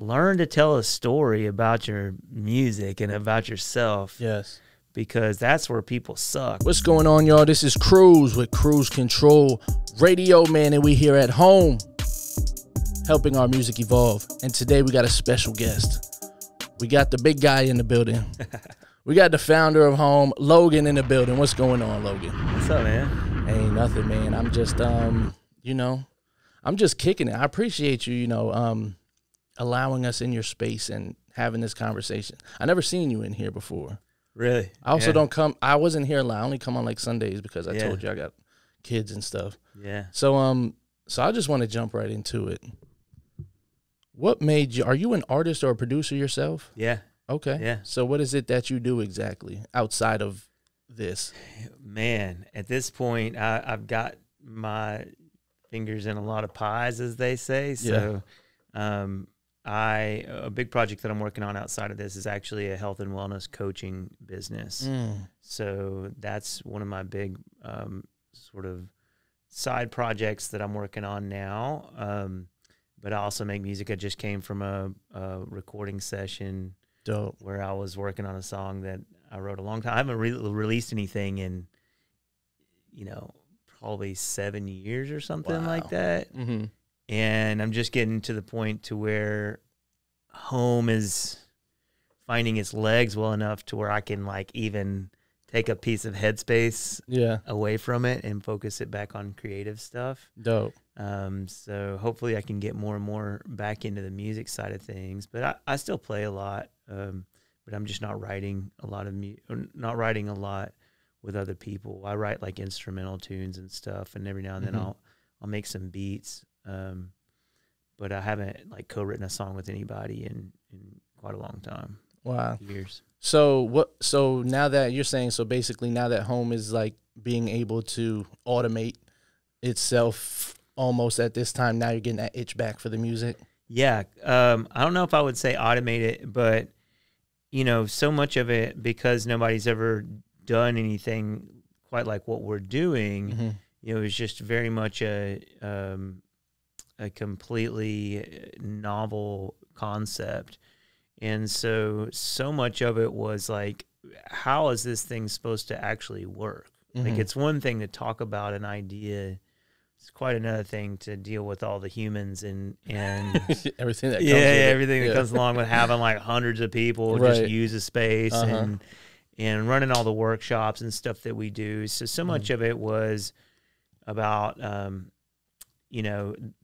learn to tell a story about your music and about yourself. Yes. Because that's where people suck. What's going on, y'all? This is Cruz with Cruise Control Radio, man, and we here at home helping our music evolve. And today we got a special guest. We got the big guy in the building. We got the founder of H.O.M.E, Logan, in the building. What's going on, Logan? What's up, man? Ain't nothing, man. I'm just, you know, I'm just kicking it. I appreciate you, allowing us in your space and having this conversation. I never seen you in here before. Really? I also don't come. I wasn't here a lot. I only come on like Sundays because I told you I got kids and stuff. Yeah. So so I just want to jump right into it. What made you? Are you an artist or a producer yourself? Yeah. Okay. Yeah. So what is it that you do exactly outside of this? Man, at this point, I've got my fingers in a lot of pies, as they say. So, a big project that I'm working on outside of this is actually a health and wellness coaching business. So that's one of my big sort of side projects that I'm working on now. But I also make music. I just came from a recording session. Dope. Where I was working on a song that I wrote a long time. I haven't released anything in, probably 7 years or something like that. Mm-hmm. And I'm just getting to the point to where H.O.M.E is finding its legs well enough to where I can even take a piece of headspace away from it and focus it back on creative stuff. Dope. So hopefully I can get more and more back into the music side of things. But I still play a lot, but I'm just not writing a lot with other people. I write like instrumental tunes and stuff, and every now and then I'll make some beats. But I haven't co-written a song with anybody in quite a long time. Wow. Years. So now that you're saying, so basically now that H.O.M.E is being able to automate itself almost at this time, now you're getting that itch back for the music? Yeah. I don't know if I would say automate it, but so much of it, because nobody's ever done anything quite like what we're doing, it's just very much a completely novel concept. And so much of it was how is this thing supposed to actually work? It's one thing to talk about an idea. It's quite another thing to deal with all the humans and everything that comes that comes along with having hundreds of people just use a space and running all the workshops and stuff that we do. So much of it was about the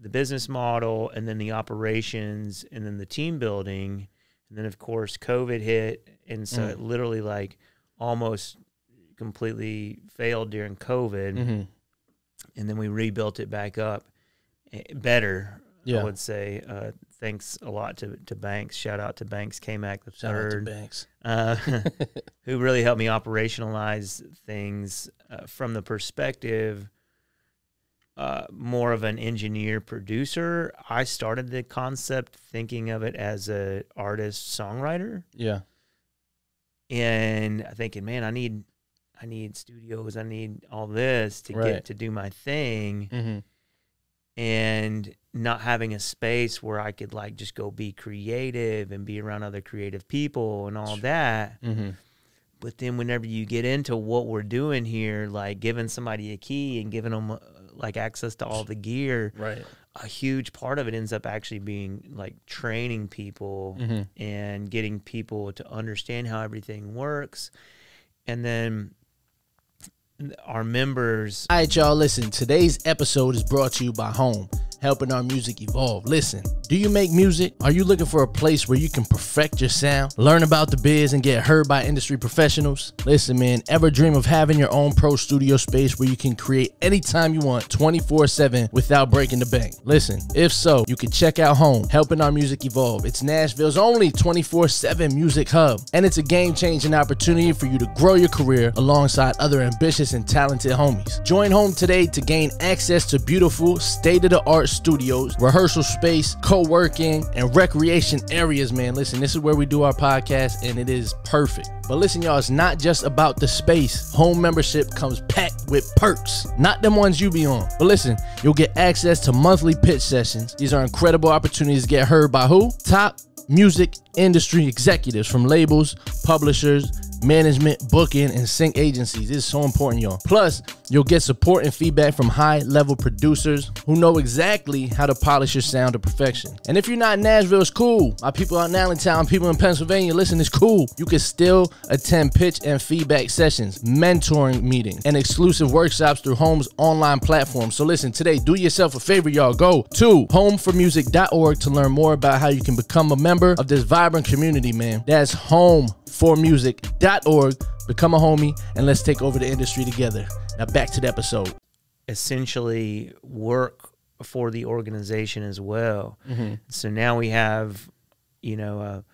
business model, and then the operations, and then the team building. And then, of course, COVID hit, and so it literally almost completely failed during COVID. And then we rebuilt it back up better, I would say. Thanks a lot to Banks. Shout out to Banks K-Mac the third. Shout out to Banks. Who really helped me operationalize things from the perspective more of an engineer producer. I started the concept thinking of it as a artist songwriter. Yeah. And thinking, man, I need studios, I need all this to get to do my thing. And not having a space where I could just go be creative and be around other creative people and all that. But then whenever you get into what we're doing here, giving somebody a key and giving them access to all the gear, a huge part of it ends up actually being training people and getting people to understand how everything works. And then our members. All right, y'all, listen. Today's episode is brought to you by H.O.M.E, helping our music evolve. Listen, do you make music? Are you looking for a place where you can perfect your sound, learn about the biz, and get heard by industry professionals? Listen, man, ever dream of having your own pro studio space where you can create anytime you want, 24/7, without breaking the bank? Listen, if so, you can check out H.O.M.E, helping our music evolve. It's Nashville's only 24/7 music hub, and it's a game-changing opportunity for you to grow your career alongside other ambitious ambitious and talented homies. Join H.O.M.E today to gain access to beautiful, state-of-the-art studios, rehearsal space, co-working, and recreation areas, man. Listen, this is where we do our podcast, and it is perfect. But listen, y'all, it's not just about the space. H.O.M.E membership comes packed with perks. Not them ones you be on. But listen, you'll get access to monthly pitch sessions. These are incredible opportunities to get heard by who? Top music industry executives from labels, publishers, management, booking, and sync agencies. This is so important, y'all. Plus, you'll get support and feedback from high-level producers who know exactly how to polish your sound to perfection. And if you're not in Nashville, it's cool. My people out in Allentown, people in Pennsylvania, listen, it's cool. You can still attend pitch and feedback sessions, mentoring meetings, and exclusive workshops through H.O.M.E's online platform. So listen, today, do yourself a favor, y'all. Go to homeformusic.org to learn more about how you can become a member of this vibrant community, man. That's homeformusic.org. Become a homie, and let's take over the industry together. Now back to the episode. Essentially work for the organization as well. So now we have, you know,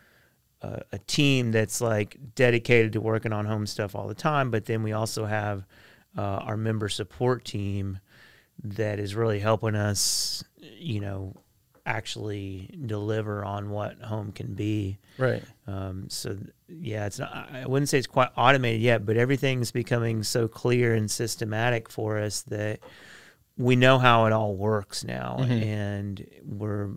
a team that's like dedicated to working on home stuff all the time, but then we also have our member support team that is really helping us, you know, actually deliver on what home can be. Right. So yeah, it's not, I wouldn't say it's quite automated yet, but everything's becoming so clear and systematic for us that we know how it all works now, and we're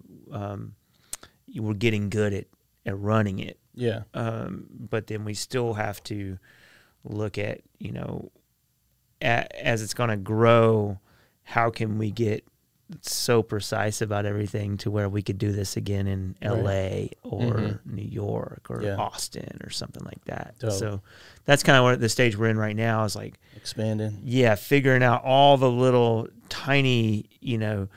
getting good at running it. Yeah. But then we still have to look at, you know, as it's going to grow, how can we get so precise about everything to where we could do this again in LA or New York or Austin or something like that. Dope. So that's kind of what the stage we're in right now is like expanding. Yeah. Figuring out all the little tiny, you know,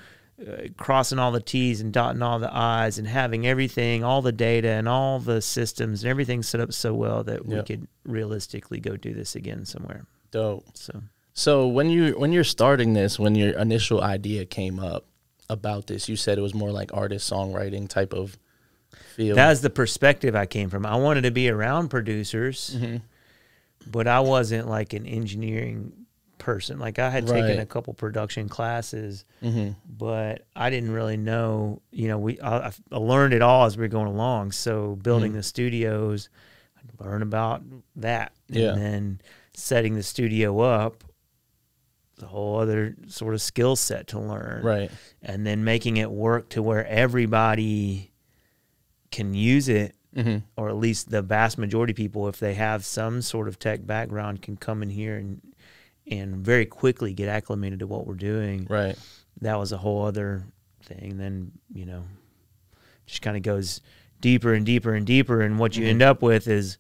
crossing all the T's and dotting all the I's and having everything, all the data and all the systems and everything set up so well that we could realistically go do this again somewhere. Dope. So when you're starting this, when your initial idea came up about this, you said it was more like artist songwriting type of feel. That's the perspective I came from. I wanted to be around producers, but I wasn't like an engineering person. Like I had taken a couple production classes, but I didn't really know, you know, I learned it all as we were going along. So building the studios, I learned about that. And then setting the studio up, a whole other sort of skill set to learn. Right. And then making it work to where everybody can use it, or at least the vast majority of people, if they have some sort of tech background, can come in here and very quickly get acclimated to what we're doing. Right. That was a whole other thing. Then, you know, just kind of goes deeper and deeper and deeper. And what you end up with is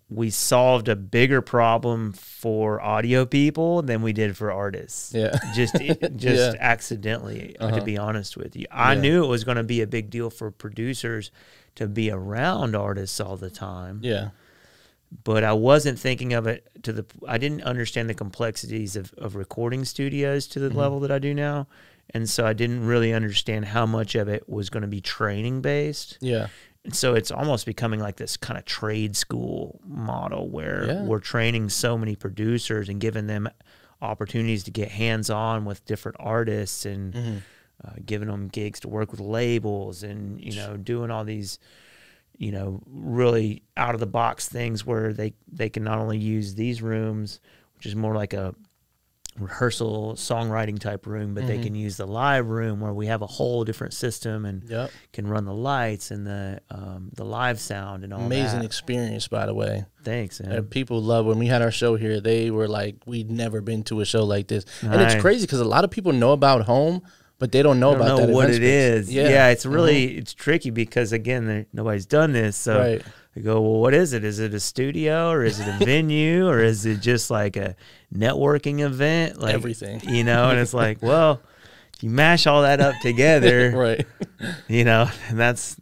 we solved a bigger problem for audio people than we did for artists. Yeah. Just accidentally, to be honest with you. I knew it was going to be a big deal for producers to be around artists all the time. Yeah. But I wasn't thinking of it I didn't understand the complexities of recording studios to the level that I do now. And so I didn't really understand how much of it was going to be training based. Yeah. And so it's almost becoming like this kind of trade school model where we're training so many producers and giving them opportunities to get hands-on with different artists and giving them gigs to work with labels and, you know, doing all these, you know, really out-of-the-box things where they can not only use these rooms, which is more like a rehearsal songwriting type room, but they can use the live room where we have a whole different system and can run the lights and the live sound and all that. Amazing experience, by the way. Thanks, man. People love when we had our show here. They were like, we'd never been to a show like this. And it's crazy because a lot of people know about H.O.M.E, but they don't know about that what it space. is. Yeah, it's really it's tricky because again, nobody's done this. So I go, well, what is it? Is it a studio or is it a venue or is it just like a networking event? Like everything, you know. And it's like, well, if you mash all that up together, you know, and that's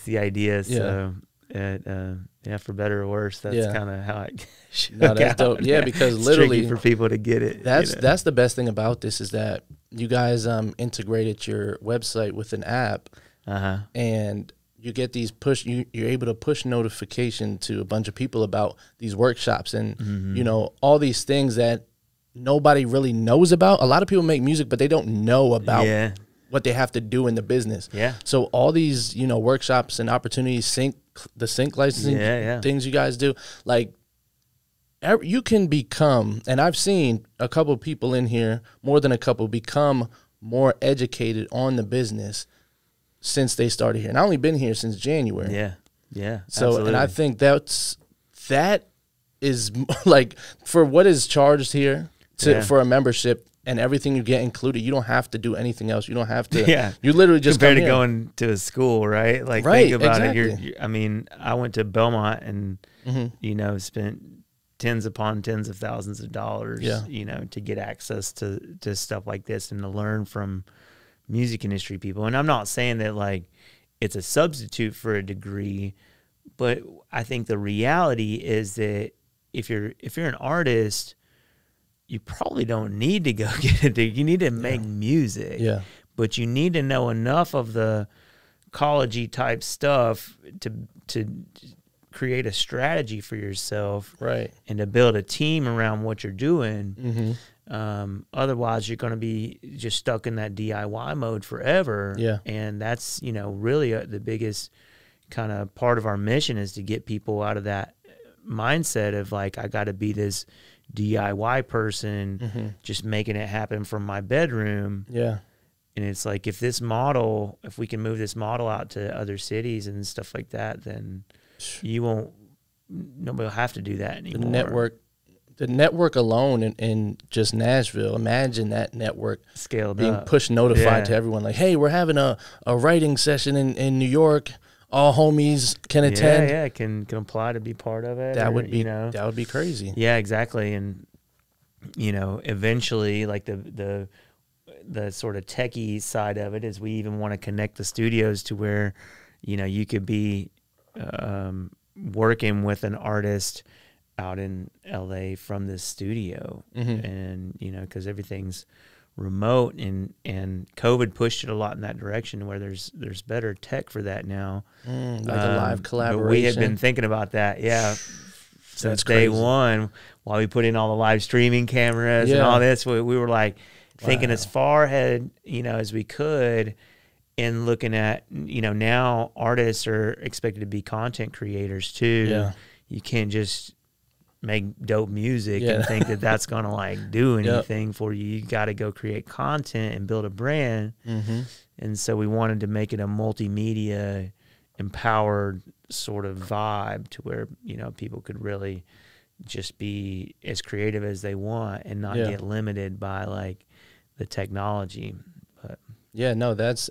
the idea. So yeah, for better or worse, that's kind of how it shook that's dope. Yeah, because it's literally tricky for people to get it. That's the best thing about this is that you guys integrated your website with an app, and you get these you're able to push notification to a bunch of people about these workshops and, you know, all these things that nobody really knows about. A lot of people make music, but they don't know about what they have to do in the business. Yeah. So all these, you know, workshops and opportunities, sync licensing things you guys do, like, you can become, and I've seen a couple of people in here, more than a couple, become more educated on the business since they started here. And I only been here since January. Yeah, yeah. So, absolutely. And I think that is like, for what is charged here for a membership and everything you get included, you don't have to do anything else. You don't have to. You literally just compared to going to a school, right? Like, think about it. I mean, I went to Belmont and you know, spent tens upon tens of thousands of dollars, you know, to get access to stuff like this and to learn from music industry people. And I'm not saying that like it's a substitute for a degree, but I think the reality is that if you're an artist, you probably don't need to go get a degree. You need to make music, but you need to know enough of the college-y type stuff to create a strategy for yourself, and to build a team around what you're doing. Otherwise, you're going to be just stuck in that DIY mode forever. And that's, you know, really the biggest kind of part of our mission is to get people out of that mindset of like, I got to be this DIY person, just making it happen from my bedroom. And it's like, if we can move this model out to other cities and stuff like that, then nobody will have to do that anymore. The network alone in just Nashville, imagine that network scaled being up, push notified to everyone, like, hey, we're having a writing session in New York. All homies can attend. Can apply to be part of it. That would be, you know, that would be crazy. Yeah, exactly. And, you know, eventually, like the sort of techie side of it is we even want to connect the studios to where, you know, you could be working with an artist out in LA from this studio. And, you know, because everything's remote and COVID pushed it a lot in that direction where there's better tech for that now. Like a live collaboration. But we had been thinking about that, since day one, while we put in all the live streaming cameras and all this. We were like thinking as far ahead, you know, as we could, and looking at, you know, now artists are expected to be content creators too. You can't just make dope music and think that that's going to like do anything for you. You got to go create content and build a brand. And so we wanted to make it a multimedia empowered sort of vibe to where, you know, people could really just be as creative as they want and not get limited by like the technology. But that's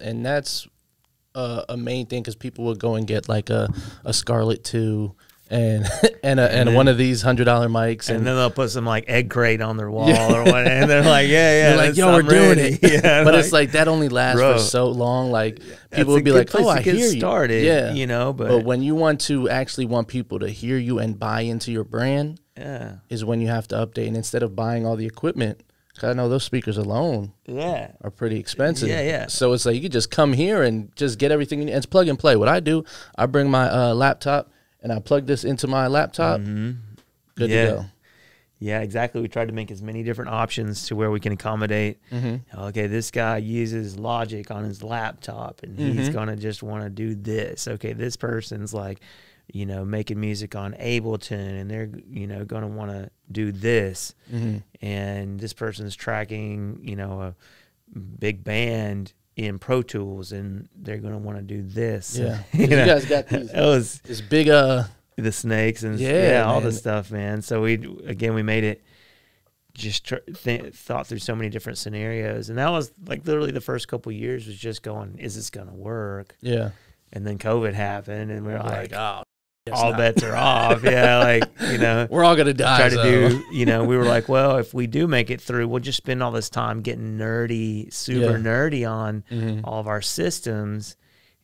a main thing, because people would go and get like a Scarlett 2 and then, one of these $100 mics, and then they'll put some like egg crate on their wall or what, and they're like, they're like, yo, we're doing it. But it's like that only lasts for so long. Like, people would be like, oh, I hear you. Started, you know, but when you want people to hear you and buy into your brand, is when you have to update. And instead of buying all the equipment, I know those speakers alone are pretty expensive. So it's like you could just come here and just get everything you need. It's plug and play. What I do, I bring my laptop and I plug this into my laptop. Good to go. Yeah, exactly. We tried to make as many different options to where we can accommodate. Okay, this guy uses Logic on his laptop and he's going to just want to do this. Okay, this person's like, you know, making music on Ableton and they're, you know, going to want to do this. And this person's tracking, you know, a big band in Pro Tools and they're going to want to do this. You guys got this big the snakes and all this stuff, man. So we made it, just thought through so many different scenarios, and that was like literally the first couple of years was just going, is this going to work? And then COVID happened and we were like, oh, all bets are off. Like, you know, we're all gonna die. You know, we were like, well, if we do make it through, we'll just spend all this time getting nerdy, super nerdy on all of our systems,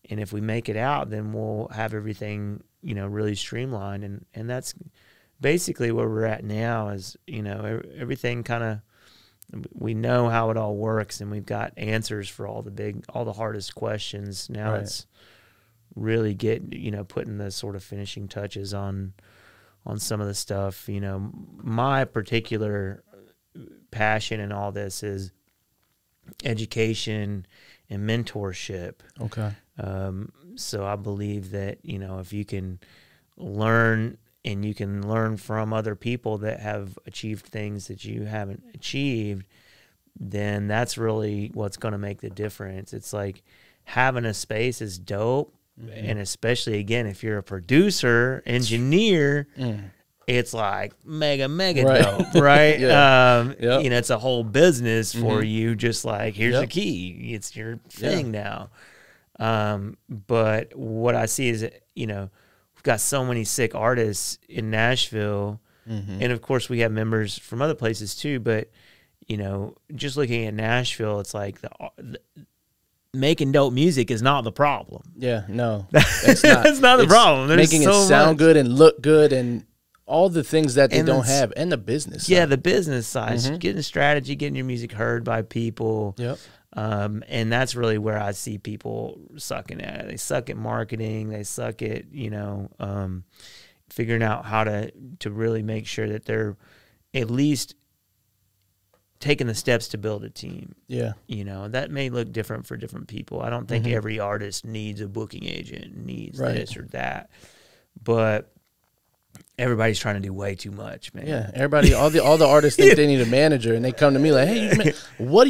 and if we make it out, then we'll have everything, you know, really streamlined, and that's basically where we're at now. Is, you know, everything kind of, we know how it all works, and we've got answers for all the hardest questions. Now it's really get, putting the sort of finishing touches on some of the stuff. My particular passion in all this is education and mentorship. Okay. So I believe that, if you can learn, and you can learn from other people that have achieved things that you haven't achieved, then that's really what's going to make the difference. It's like having a space is dope. And especially, again, if you're a producer, engineer, it's like mega dope, right? It's a whole business for you. Just like, here's the key. It's your thing now. But what I see is, we've got so many sick artists in Nashville. And, of course, we have members from other places too. But, just looking at Nashville, it's like the making dope music is not the problem. Yeah, no, it's not. It's not the problem. There's making so it sound much. good and look good and all the things that they don't have, and the business side. Yeah, the business side. Getting strategy, getting your music heard by people. Yep. And that's really where I see people sucking at it. They suck at marketing. They suck at, figuring out how to really make sure that they're at least taking the steps to build a team. Yeah. That may look different for different people. I don't think every artist needs a booking agent, needs this or that. But everybody's trying to do way too much, man. Yeah, everybody, all the artists think they need a manager, and they come to me like, "Hey, what?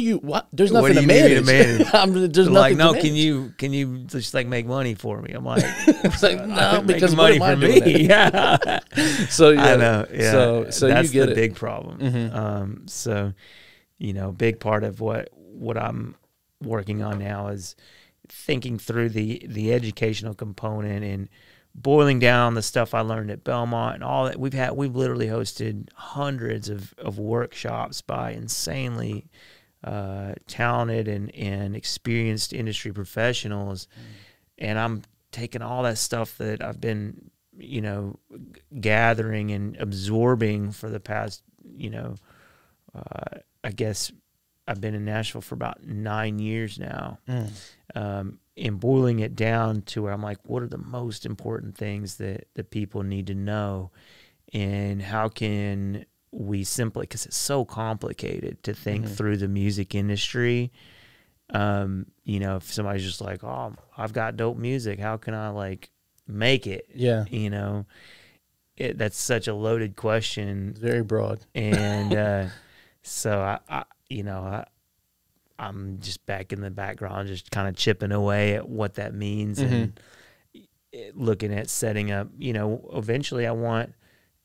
There's nothing to manage. There's nothing like, to no, manage. can you just like make money for me?" I'm like, it's like, no, because money what am for I doing me. that? Yeah. So yeah, I know. Yeah. So that's you get the it. big problem. So, big part of what I'm working on now is thinking through the educational component and boiling down the stuff I learned at Belmont and all that. We've literally hosted hundreds of workshops by insanely talented and experienced industry professionals. And I'm taking all that stuff that I've been, gathering and absorbing for the past, I guess I've been in Nashville for about 9 years now. And boiling it down to where I'm like, what are the most important things that people need to know? And how can we simply, because it's so complicated to think through the music industry. If somebody's just like, oh, I've got dope music, how can I like make it? Yeah. That's such a loaded question. It's very broad. And so I'm just back in the background, just kind of chipping away at what that means and looking at setting up, eventually I want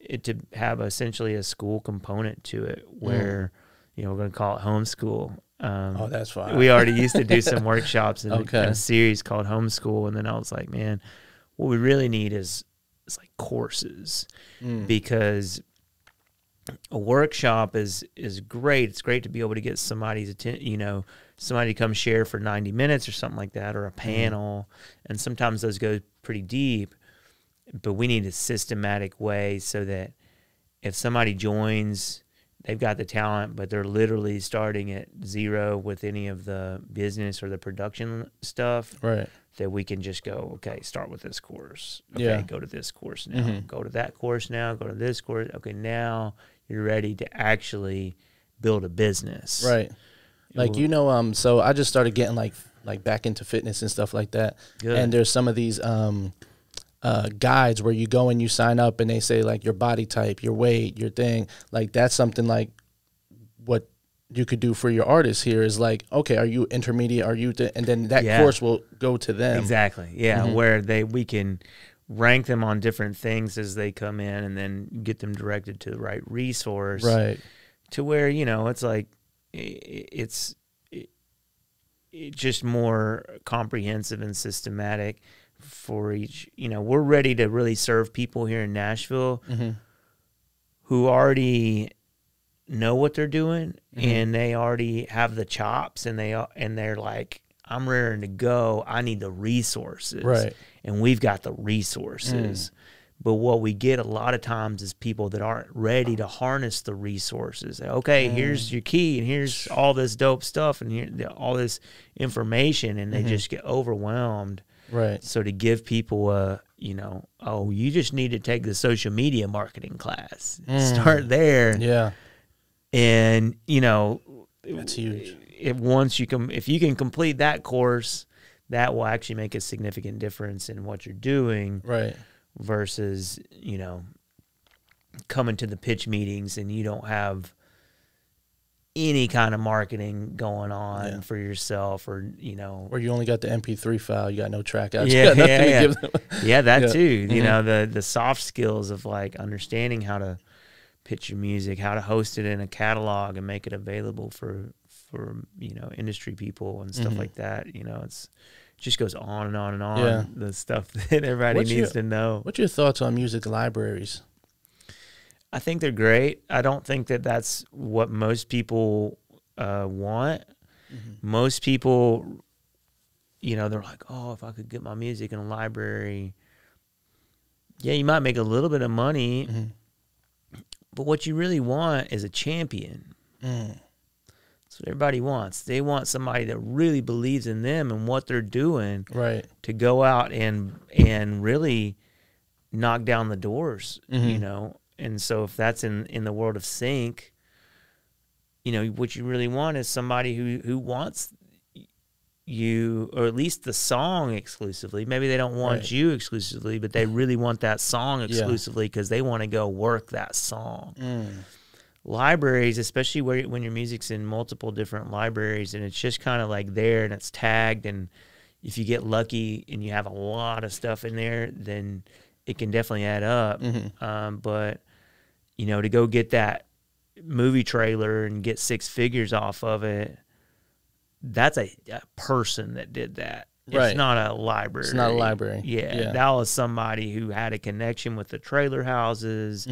it to have essentially a school component to it where, we're going to call it homeschool. Oh, that's fine. We already used to do some workshops in a series called Homeschool. And then I was like, man, what we really need is like courses because a workshop is great. It's great to be able to get somebody's attention, somebody to come share for 90 minutes or something like that, or a panel. And sometimes those go pretty deep, but we need a systematic way so that if somebody joins, they've got the talent, but they're literally starting at zero with any of the business or the production stuff. Right. That we can just go, okay, start with this course. Okay, go to this course now. Go to that course now. Go to this course. Okay, now you're ready to actually build a business. Right. Like, so I just started getting like back into fitness and stuff like that. Good. And there's some of these guides where you go and you sign up and they say like your body type, your weight, your thing. Like that's something like what you could do for your artists here is like, okay, are you intermediate? Are you, and then that course will go to them. Exactly. Yeah. Where we can rank them on different things as they come in and then get them directed to the right resource. Right. To where, it's like, it's just more comprehensive and systematic for each, we're ready to really serve people here in Nashville who already know what they're doing and they already have the chops and they're like, I'm raring to go. I need the resources. Right. And we've got the resources. But what we get a lot of times is people that aren't ready to harness the resources. Okay, here's your key, and here's all this dope stuff, and here all this information, and they just get overwhelmed. Right. So to give people a, you know, oh, you just need to take the social media marketing class. Start there. Yeah. And, you know, that's huge. If you can complete that course, that will actually make a significant difference in what you're doing. Right. Versus, you know, coming to the pitch meetings and you don't have any kind of marketing going on for yourself, or, you know, or you only got the MP3 file, you got no track out. Yeah, yeah, that too. You know, the soft skills of like understanding how to pitch your music, how to host it in a catalog and make it available for you know, industry people and stuff like that. You know, it just goes on and on and on. Yeah. The stuff that everybody needs to know. What's your thoughts on music libraries? I think they're great. I don't think that that's what most people want. Most people, you know, they're like, oh, if I could get my music in a library, yeah, you might make a little bit of money, but what you really want is a champion. That's what everybody wants. They want somebody that really believes in them and what they're doing, right, to go out and really knock down the doors, you know. And so if that's in the world of sync, you know, what you really want is somebody who wants you, or at least the song exclusively. Maybe they don't want you exclusively, but they really want that song exclusively because they want to go work that song. Libraries, especially when your music's in multiple different libraries and it's just kind of like there and it's tagged, and if you get lucky and you have a lot of stuff in there, then it can definitely add up. But, you know, to go get that movie trailer and get 6 figures off of it, that's a person that did that. It's not a library. It's not a library. Yeah. That was somebody who had a connection with the trailer houses,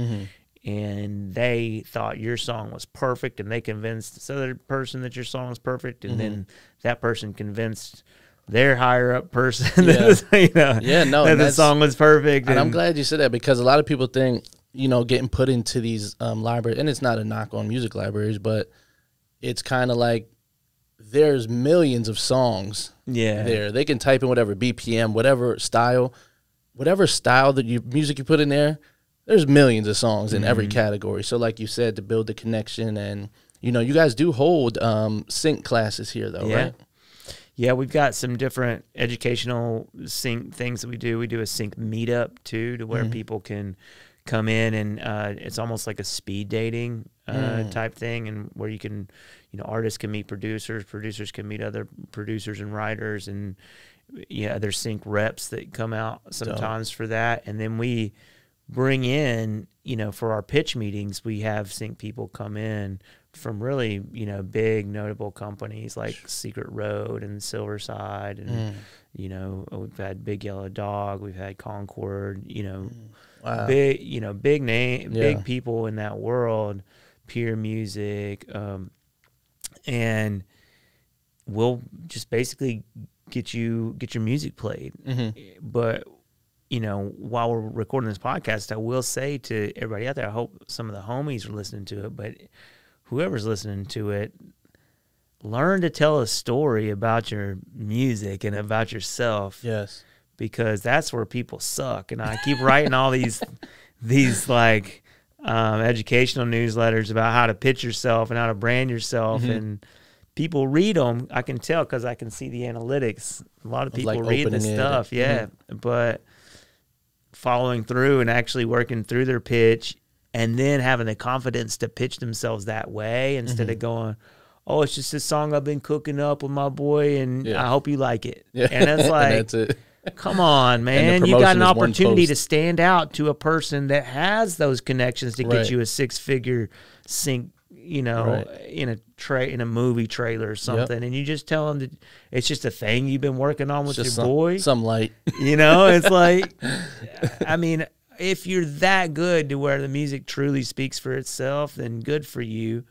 and they thought your song was perfect, and they convinced this other person that your song was perfect, and then that person convinced their higher up person that, that the song was perfect. And I'm glad you said that, because a lot of people think, you know, getting put into these libraries, and it's not a knock on music libraries, but it's kind of like there's millions of songs there. They can type in whatever BPM, whatever style that music you put in there, there's millions of songs in every category. So like you said, to build the connection, and, you know, you guys do hold sync classes here though, right? Yeah, we've got some different educational sync things that we do. We do a sync meetup too, to where people can come in, and it's almost like a speed dating type thing, and where you can, you know, artists can meet producers, producers can meet other producers and writers, and other sync reps that come out sometimes for that. And then we bring in, you know, for our pitch meetings, we have sync people come in from really, you know, big notable companies like Secret Road and Silverside, and you know, we've had Big Yellow Dog, we've had Concord, you know, big, you know, big name, big people in that world, Peer Music, and we'll just basically get your music played. But, you know, while we're recording this podcast, I will say to everybody out there, I hope some of the homies are listening to it, but whoever's listening to it, learn to tell a story about your music and about yourself. Yes. Because that's where people suck. And I keep writing all these like educational newsletters about how to pitch yourself and how to brand yourself, and people read them. I can tell because I can see the analytics. A lot of people read this stuff, but following through and actually working through their pitch, and then having the confidence to pitch themselves that way instead of going, oh, it's just a song I've been cooking up with my boy, and I hope you like it. And it's like, and that's it. Come on, man. You got an opportunity to stand out to a person that has those connections to get you a 6-figure sync, you know, in a movie trailer or something. And you just tell them that it's just a thing you've been working on with your boy. Some light. You know, it's like, I mean, if you're that good to where the music truly speaks for itself, then good for you.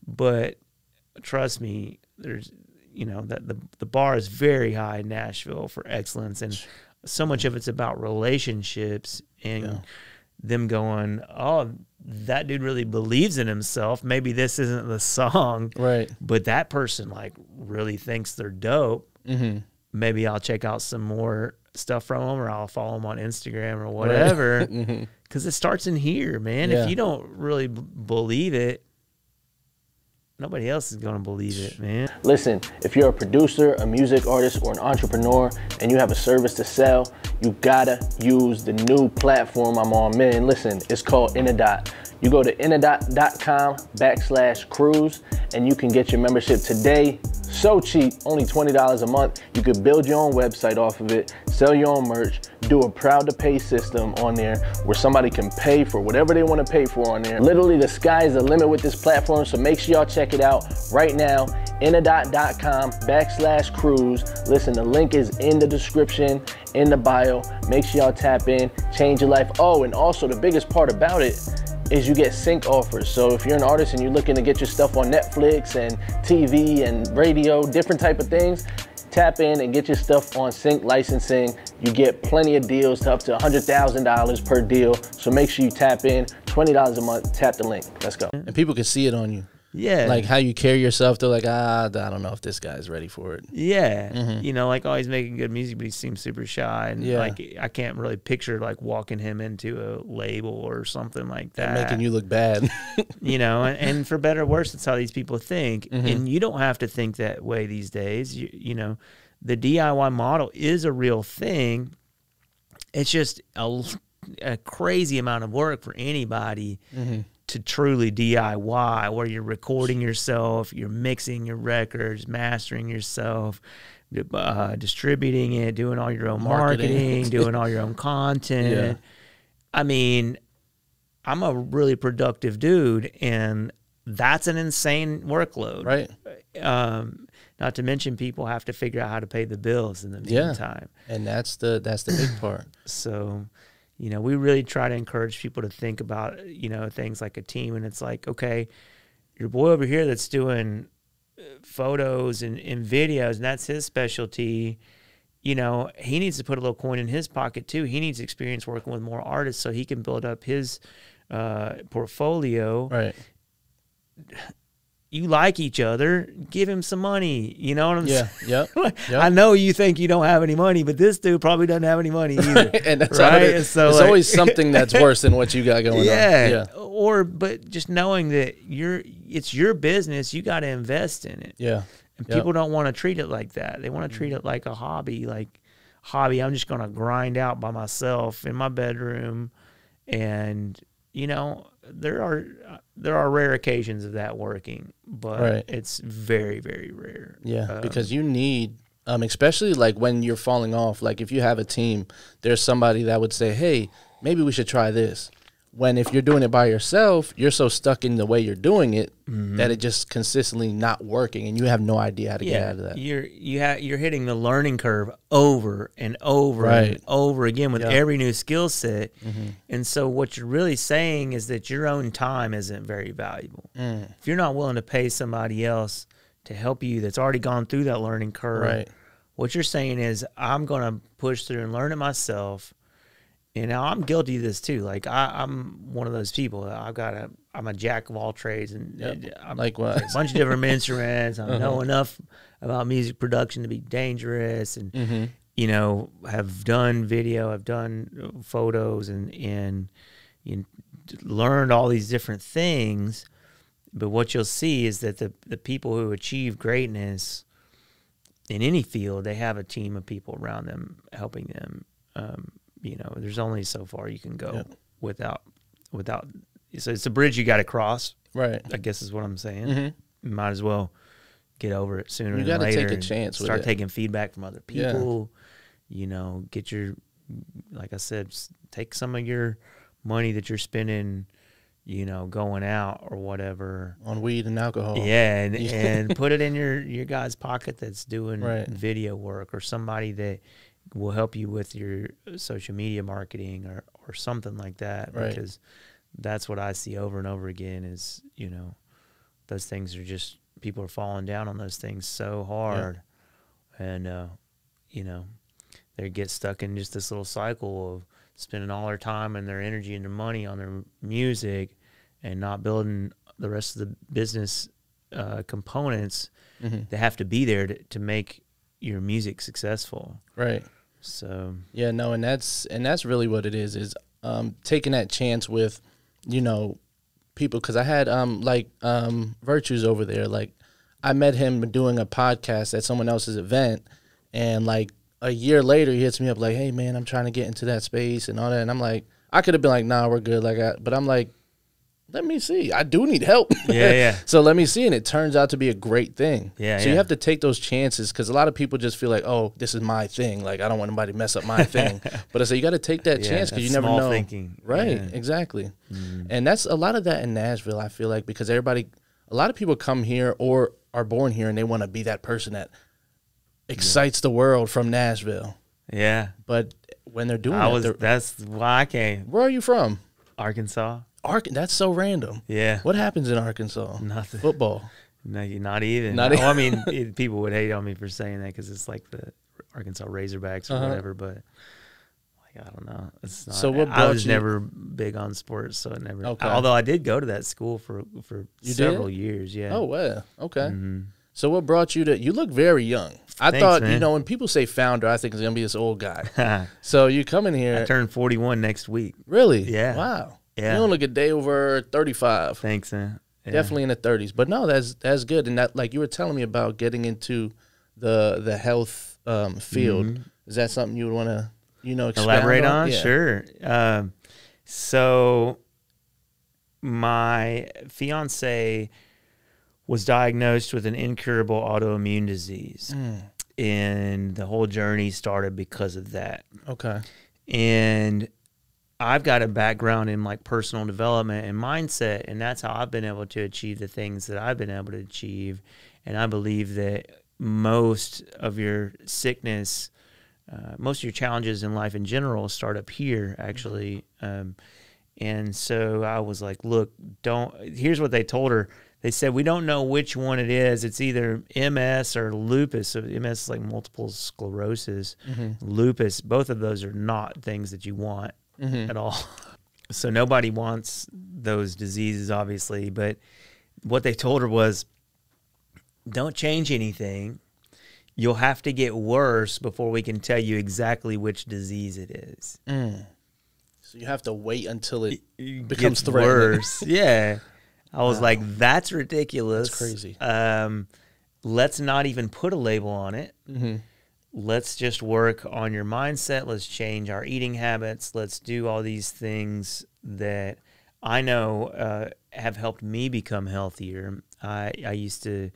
But trust me, there's, you know, that the bar is very high in Nashville for excellence, and so much of it's about relationships and them going, oh, that dude really believes in himself. Maybe this isn't the song, but that person like really thinks they're dope. Maybe I'll check out some more stuff from them, or I'll follow them on Instagram or whatever. Because it starts in here, man. If you don't really believe it, nobody else is going to believe it, man. Listen, if you're a producer, a music artist, or an entrepreneur, and you have a service to sell, you gotta use the new platform I'm on, man. Listen, it's called Inadot. You go to inadot.com/cruise, and you can get your membership today. So cheap, only $20 a month. You could build your own website off of it, sell your own merch, do a proud to pay system on there where somebody can pay for whatever they want to pay for on there. Literally, the sky is the limit with this platform, so make sure y'all check it out right now. Inadot.com/cruise. Listen, the link is in the description, in the bio. Make sure y'all tap in, change your life. Oh, and also the biggest part about it is you get sync offers. So if you're an artist and you're looking to get your stuff on Netflix and TV and radio, different type of things, tap in and get your stuff on sync licensing. You get plenty of deals to up to $100,000 per deal. So make sure you tap in, $20 a month, tap the link. Let's go. And people can see it on you. Yeah. Like how you carry yourself. They're like, I don't know if this guy's ready for it. Yeah. You know, like, oh, he's making good music, but he seems super shy. And like, I can't really picture like walking him into a label or something like that. And making you look bad. You know, and for better or worse, that's how these people think. And you don't have to think that way these days. You know, the DIY model is a real thing. It's just a crazy amount of work for anybody to truly DIY, where you're recording yourself, you're mixing your records, mastering yourself, distributing it, doing all your own marketing, doing all your own content. I mean, I'm a really productive dude, and that's an insane workload. Right. Not to mention people have to figure out how to pay the bills in the meantime. And that's the big part. So, you know, we really try to encourage people to think about, you know, things like a team. And it's like, okay, your boy over here that's doing photos and videos, and that's his specialty, you know, he needs to put a little coin in his pocket too. He needs experience working with more artists so he can build up his portfolio. Right. You like each other, give him some money. You know what I'm saying? Yep. I know you think you don't have any money, but this dude probably doesn't have any money either. And that's right. So it's always something that's worse than what you got going on. Yeah. But just knowing that it's your business, you got to invest in it. Yeah. And people don't want to treat it like that. They want to treat it like a hobby. I'm just going to grind out by myself in my bedroom. And, you know, there are rare occasions of that working, but it's very, very rare. Yeah, because you need, especially like when you're falling off, like if you have a team, there's somebody that would say, hey, maybe we should try this. When if you're doing it by yourself, you're so stuck in the way you're doing it that it just consistently not working, and you have no idea how to get out of that. You're hitting the learning curve over and over and over again with every new skill set. And so what you're really saying is that your own time isn't very valuable. If you're not willing to pay somebody else to help you that's already gone through that learning curve, what you're saying is, I'm going to push through and learn it myself. And now I'm guilty of this too. Like I'm one of those people. I'm a jack of all trades, and I'm like a bunch of different instruments. I know enough about music production to be dangerous, and you know, have done video, I've done photos, and you know, learned all these different things. But what you'll see is that the people who achieve greatness in any field, they have a team of people around them helping them. You know, there's only so far you can go without. So it's a bridge you got to cross. Right. I guess is what I'm saying. You might as well get over it sooner than later. You got to take a chance. Start taking feedback from other people. You know, get your, like I said, take some of your money that you're spending, you know, going out or whatever on weed and alcohol. Yeah, and put it in your guy's pocket that's doing video work, or somebody that will help you with your social media marketing or something like that, because that's what I see over and over again is, you know, those things are just, people are falling down on those things so hard. And, you know, they get stuck in just this little cycle of spending all their time and their energy and their money on their music and not building the rest of the business components that have to be there to make your music successful. Right. So yeah, no, and that's really what it is taking that chance with, you know, people. Because I had Virtues over there. Like, I met him doing a podcast at someone else's event, and like a year later he hits me up like, hey man, I'm trying to get into that space and all that. And I'm like, I could have been like, nah, we're good. But I'm like, let me see. I do need help. Yeah. So let me see. And it turns out to be a great thing. Yeah. So you have to take those chances, because a lot of people just feel like, oh, this is my thing. Like, I don't want anybody to mess up my thing. But I say you got to take that chance, because you never know. Thinking. Right. Yeah. Exactly. And that's a lot of that in Nashville, I feel like, because a lot of people come here or are born here and they want to be that person that excites the world from Nashville. Yeah. But when they're doing that's why I came. Where are you from? Arkansas. That's so random. Yeah. What happens in Arkansas? Nothing. Football. No, not even. I mean, people would hate on me for saying that, because it's like the Arkansas Razorbacks or whatever. But like, I don't know. It's not. So what I was never big on sports, so it never. Okay. Although I did go to that school for several years. Yeah. Oh wow. Okay. So what brought you to? You look very young. Thanks, thought, man. You know, when people say founder, I think it's gonna be this old guy. So you come in here. I turned 41 next week. Really? Yeah. Wow. Yeah. You don't look a day over 35. Thanks, man. Yeah. Definitely in the 30s. But no, that's good. And that, like you were telling me about getting into the health field. Is that something you would want to, you know, elaborate on? Yeah. Sure. So my fiance was diagnosed with an incurable autoimmune disease. And the whole journey started because of that. Okay. And I've got a background in like personal development and mindset, and that's how I've been able to achieve the things that I've been able to achieve. And I believe that most of your sickness, most of your challenges in life in general start up here, actually. And so I was like, look, here's what they told her. They said, we don't know which one it is. It's either MS or lupus. So MS is like multiple sclerosis. Lupus, both of those are not things that you want at all. So nobody wants those diseases, obviously. But what they told her was, don't change anything. You'll have to get worse before we can tell you exactly which disease it is. So you have to wait until it becomes threatening. Worse. Yeah. I was like, that's ridiculous. That's crazy. Let's not even put a label on it. Let's just work on your mindset. Let's change our eating habits. Let's do all these things that I know have helped me become healthier. I used to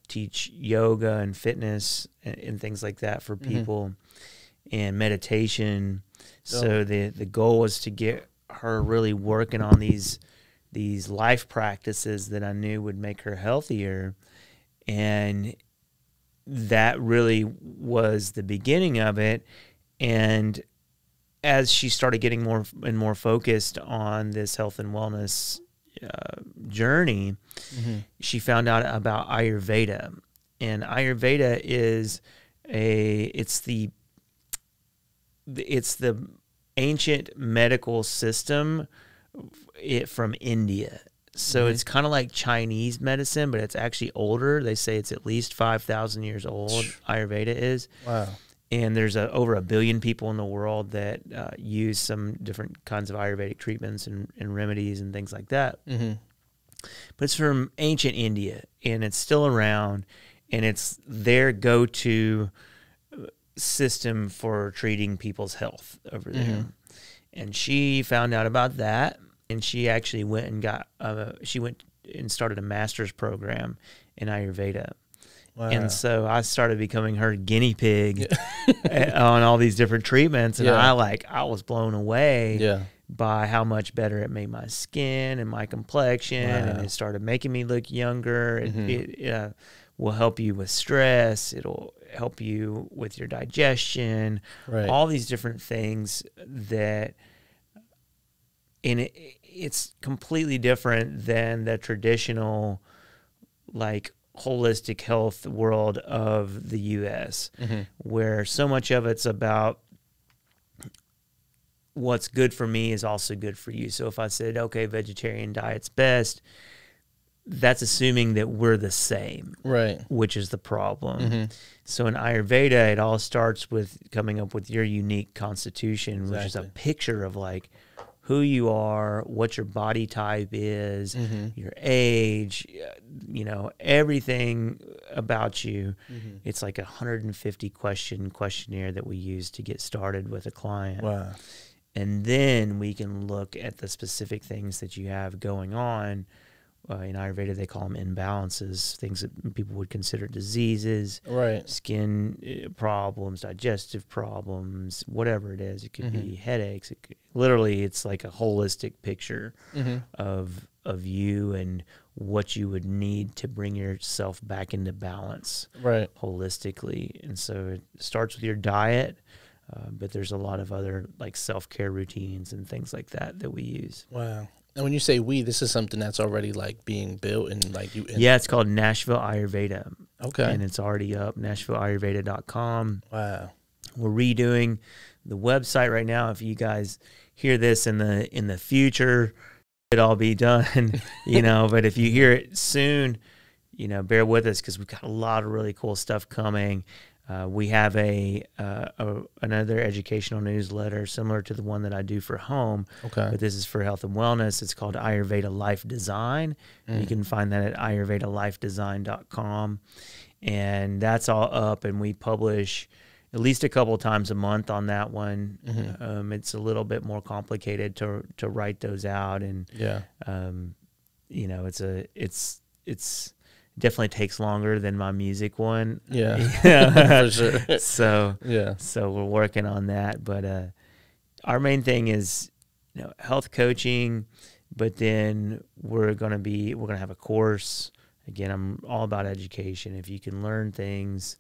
teach yoga and fitness and things like that for people, and meditation. So the goal was to get her really working on these life practices that I knew would make her healthier. And that really was the beginning of it. And as she started getting more and more focused on this health and wellness journey, she found out about Ayurveda. And Ayurveda is it's the ancient medical system from India. So it's kind of like Chinese medicine, but it's actually older. They say it's at least 5,000 years old, Ayurveda is. Wow. And there's over 1 billion people in the world that use some different kinds of Ayurvedic treatments and remedies and things like that. But it's from ancient India, and it's still around, and it's their go-to system for treating people's health over there. And she found out about that. And she actually went and started a master's program in Ayurveda. Wow. And so I started becoming her guinea pig on all these different treatments. And I was blown away by how much better it made my skin and my complexion. Wow. And it started making me look younger. It will help you with stress. It'll help you with your digestion. Right. All these different things that... And it's completely different than the traditional, like, holistic health world of the U.S., where so much of it's about what's good for me is also good for you. So if I said, okay, vegetarian diet's best, that's assuming that we're the same, right? Which is the problem. So in Ayurveda, it all starts with coming up with your unique constitution, which is a picture of like who you are, what your body type is, your age, you know, everything about you. It's like a 150 question questionnaire that we use to get started with a client. Wow. And then we can look at the specific things that you have going on. In Ayurveda, they call them imbalances, things that people would consider diseases, right? Skin problems, digestive problems, whatever it is. It could be headaches. Literally, it's like a holistic picture of you and what you would need to bring yourself back into balance, right? Holistically. And so it starts with your diet, but there's a lot of other like self-care routines and things like that we use. Wow. And when you say we, this is something that's already like being built and like you. Yeah, it's called Nashville Ayurveda. Okay. And it's already up, NashvilleAyurveda.com. Wow. We're redoing the website right now. If you guys hear this in the future, it'll all be done, you know. But if you hear it soon, you know, bear with us because we've got a lot of really cool stuff coming. We have another educational newsletter similar to the one that I do for H.O.M.E. Okay. But this is for health and wellness. It's called Ayurveda Life Design. You can find that at ayurvedalifedesign.com. And that's all up, and we publish at least a couple of times a month on that one. It's a little bit more complicated to write those out, and you know, it's definitely takes longer than my music one. For sure. So we're working on that. But our main thing is, you know, health coaching. But then we're gonna have a course. Again, I'm all about education. If you can learn things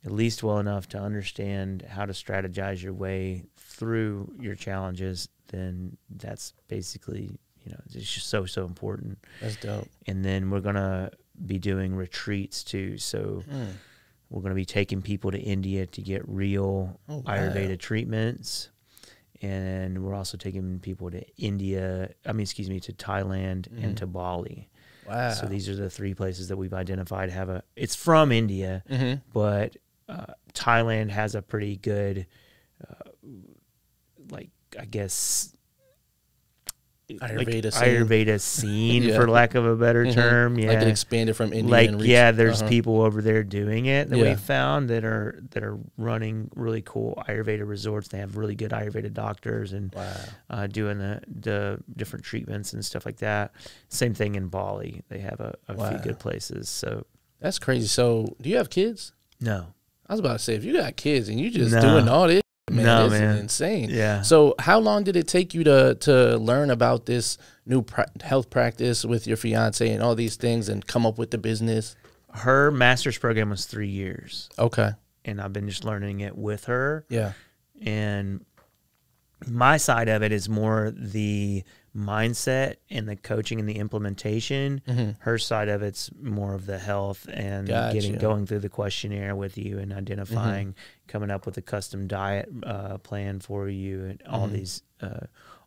at least well enough to understand how to strategize your way through your challenges, then that's basically, you know, it's just so important. That's dope. And then we're gonna be doing retreats too. So we're going to be taking people to India to get real Ayurveda treatments. And we're also taking people to to Thailand and to Bali. Wow. So these are the 3 places that we've identified it's from India, but Thailand has a pretty good, I guess, Ayurveda scene, for lack of a better term. Yeah, like it expanded from India. Like, there's people over there doing it that we found that are running really cool Ayurveda resorts. They have really good Ayurveda doctors and doing the different treatments and stuff like that. Same thing in Bali. They have a few good places. So that's crazy. So do you have kids? No. I was about to say, if you got kids and you just doing all this, man, this is insane. Yeah. So how long did it take you to learn about this new health practice with your fiance and all these things and come up with the business? Her master's program was 3 years. Okay. And I've been just learning it with her. Yeah. And my side of it is more the mindset and the coaching and the implementation. Her side of it's more of the health and going through the questionnaire with you and identifying, coming up with a custom diet plan for you, and all these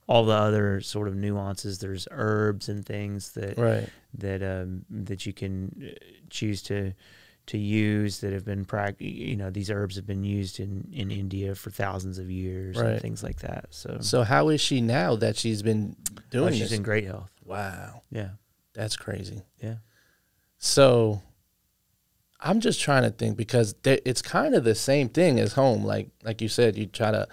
all the other sort of nuances. There's herbs and things that that you can choose to use that have been these herbs have been used in India for thousands of years and things like that. So how is she now that she's been doing this? She's in great health. Wow. Yeah. That's crazy. Yeah. So I'm just trying to think, because it's kind of the same thing as home. Like you said, you try to,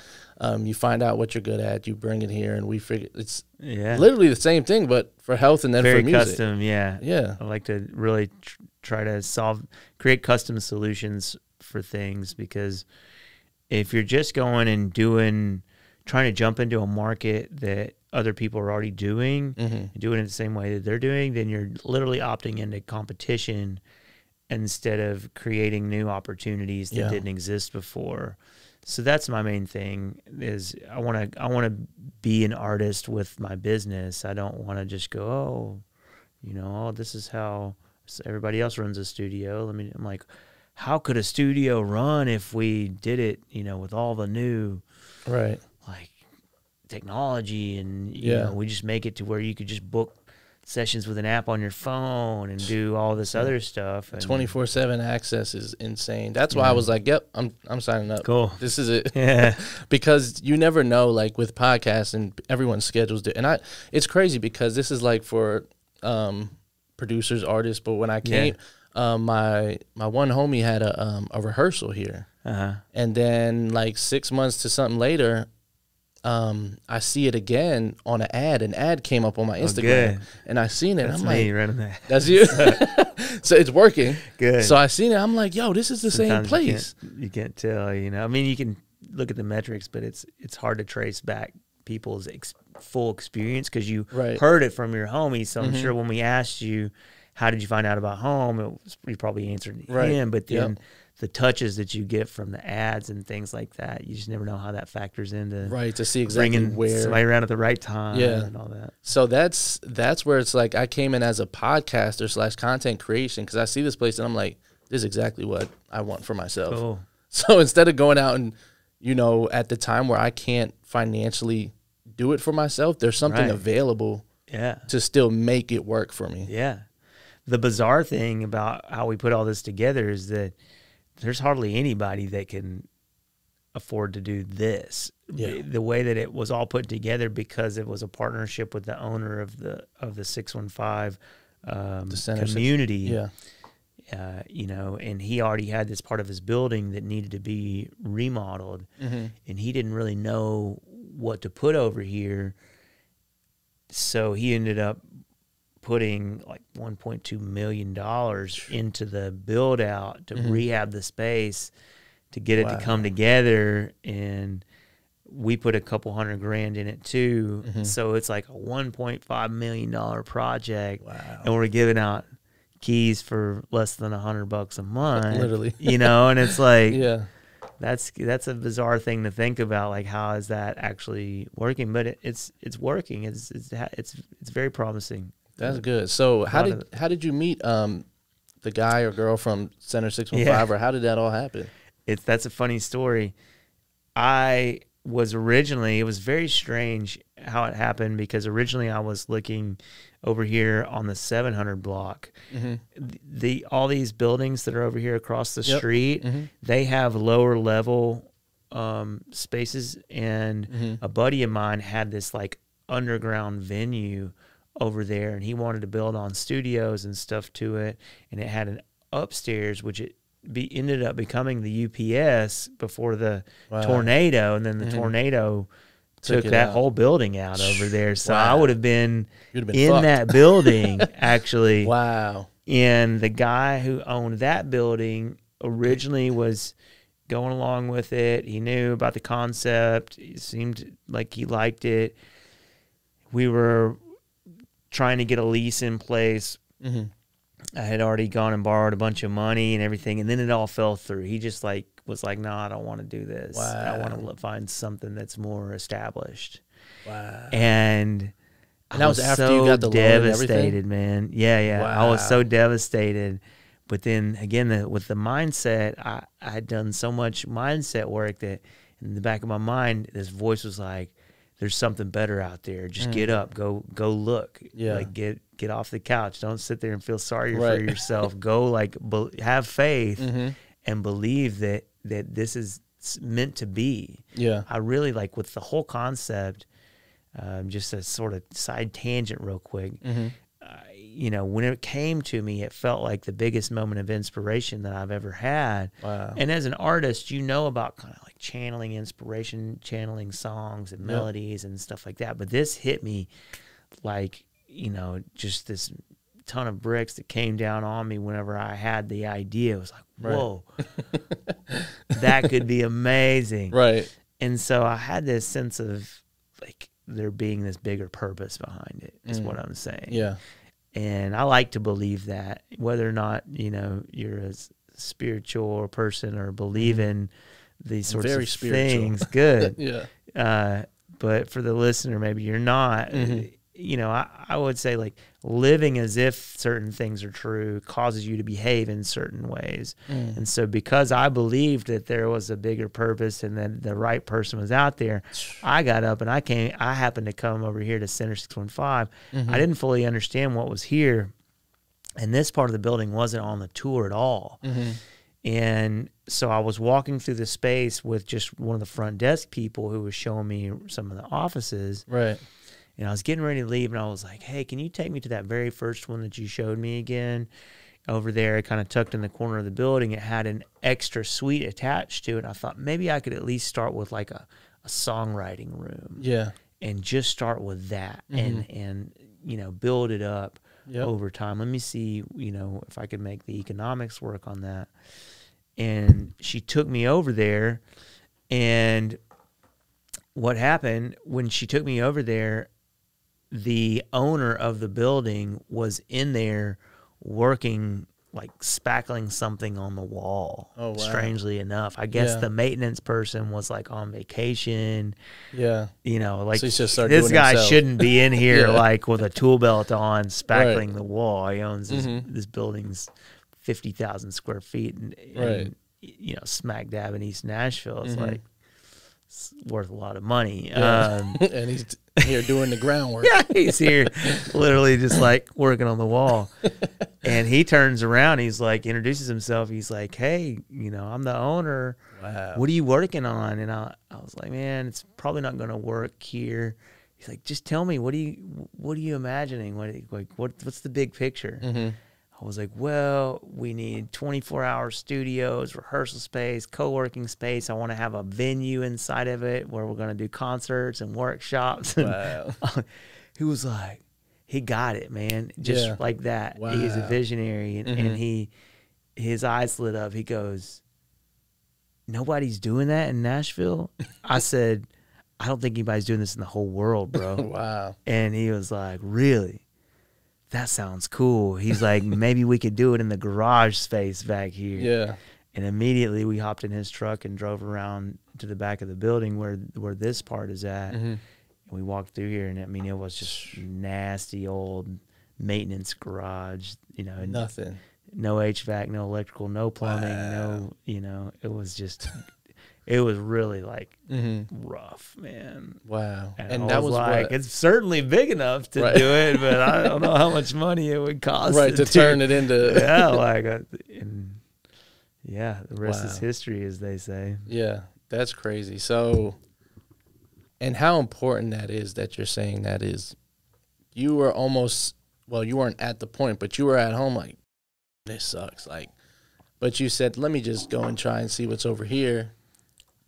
you find out what you're good at, you bring it here, and we figure it's literally the same thing, but for health and then very for music. Custom. Yeah. Yeah. I like to really try to create custom solutions for things, because if you're just going and trying to jump into a market that other people are already doing, doing it the same way that they're doing, then you're literally opting into competition instead of creating new opportunities that didn't exist before. So that's my main thing, is I want to be an artist with my business. I don't want to just go, this is how everybody else runs a studio. I'm like, how could a studio run if we did it, with all the new like technology, and we just make it to where you could just book sessions with an app on your phone and do all this other stuff. 24/7 access is insane. That's why I was like, yep, I'm signing up. Cool. This is it. Yeah. Because you never know, like with podcasts and everyone's schedules. And it's crazy because this is like for producers, artists. But when I came, my one homie had a rehearsal here. And then like 6 months to something later, I see it again on an ad. An ad came up on my Instagram, and I seen it. That's I'm me like, running that. That's you. So it's working. Good. So I seen it. I'm like, yo, this is the same place. You can't tell, you know. I mean, you can look at the metrics, but it's hard to trace back people's full experience because you heard it from your homie. So I'm sure when we asked you, how did you find out about H.O.M.E, you probably answered him, but then the touches that you get from the ads and things like that, you just never know how that factors into to see exactly bringing where somebody around at the right time and all that. So that's where it's like I came in as a podcaster / content creation because I see this place and I'm like, this is exactly what I want for myself. Cool. So instead of going out and, you know, at the time where I can't financially do it for myself, there's something available to still make it work for me. Yeah. The bizarre thing about how we put all this together is that there's hardly anybody that can afford to do this. The way that it was all put together, because it was a partnership with the owner of the 615 community. You know, and he already had this part of his building that needed to be remodeled, and he didn't really know what to put over here. So he ended up putting like $1.2 million into the build out to rehab the space, to get it to come together. And we put a couple $100,000 in it too. So it's like a $1.5 million project. And we're giving out keys for less than $100 a month, literally, you know. And it's like, that's a bizarre thing to think about. Like, how is that actually working? But it's working. It's very promising. That's good. So how did you meet the guy or girl from Center 615, or how did that all happen? That's a funny story. I was originally, it was very strange how it happened, because originally I was looking over here on the 700 block. All these buildings that are over here across the street, they have lower level spaces, and a buddy of mine had this like underground venue over there, and he wanted to build on studios and stuff to it, and it had an upstairs, which ended up becoming the UPS before the tornado, and then the tornado took that whole building out over there. So I would have been in that building actually. And the guy who owned that building originally was going along with it. He knew about the concept. It seemed like he liked it. We were trying to get a lease in place. I had already gone and borrowed a bunch of money and everything, and then it all fell through. He just was like, no, I don't want to do this. I want to find something that's more established. And that was after you got the loan and everything? Devastated, man. I was so devastated. But then again, with the mindset, I had done so much mindset work that in the back of my mind, this voice was like, there's something better out there. Just get up, go look. Like get off the couch. Don't sit there and feel sorry for yourself. Go have faith and believe that this is meant to be. I really with the whole concept. Just a sort of side tangent, real quick. You know, when it came to me, it felt like the biggest moment of inspiration that I've ever had. And as an artist, you know about kind of like channeling inspiration, channeling songs and melodies and stuff like that. But this hit me like, you know, just this ton of bricks that came down on me whenever I had the idea. It was like, whoa, that could be amazing. And so I had this sense of like there being this bigger purpose behind it, is what I'm saying. And I like to believe that, whether or not, you know, you're a spiritual person or believe in these sorts of things, good. But for the listener, maybe you're not. I would say like living as if certain things are true causes you to behave in certain ways. And so because I believed that there was a bigger purpose and that the right person was out there, I got up and I happened to come over here to Center 615. I didn't fully understand what was here. And this part of the building wasn't on the tour at all. And so I was walking through the space with just one of the front desk people who was showing me some of the offices. Right. And I was getting ready to leave, and I was like, hey, can you take me to that very first one that you showed me again? Over there, kind of tucked in the corner of the building. It had an extra suite attached to it. I thought maybe I could at least start with like a songwriting room. Yeah. And just start with that and build it up over time. Let me see, if I could make the economics work on that. And she took me over there, and what happened when she took me over there, the owner of the building was in there working, like spackling something on the wall. Oh, wow. Strangely enough, I guess the maintenance person was like on vacation. Yeah. Like so just this guy shouldn't be in here like with a tool belt on spackling Right. the wall. He owns this building's 50,000 square feet and smack dab in East Nashville. It's like, it's worth a lot of money. And he's here doing the groundwork. Yeah, he's here literally just like working on the wall. And he turns around, he's like, introduces himself. He's like, hey, I'm the owner. Wow. What are you working on? And I was like, man, it's probably not going to work here. He's like, just tell me, what are you imagining? What's the big picture? I was like, well, we need 24-hour studios, rehearsal space, co-working space. I want to have a venue inside of it where we're going to do concerts and workshops. Wow. He was like, he got it, man, just like that. Wow. He's a visionary, and his eyes lit up. He goes, nobody's doing that in Nashville? I said, I don't think anybody's doing this in the whole world, bro. Wow. And he was like, really? That sounds cool. He's like, maybe we could do it in the garage space back here. Yeah. And immediately we hopped in his truck and drove around to the back of the building where this part is at. And we walked through here, and I mean, it was just nasty old maintenance garage, Nothing. No HVAC, no electrical, no plumbing, it was just, it was really like rough, man. Wow. And that was like, it's certainly big enough to do it, but I don't know how much money it would cost. Right, to turn it into. The rest is history, as they say. Yeah, that's crazy. So, and how important that is that you're saying that is, you were almost, well, you weren't at the point, but you were at home like, this sucks. Like, but you said, let me just go and try and see what's over here.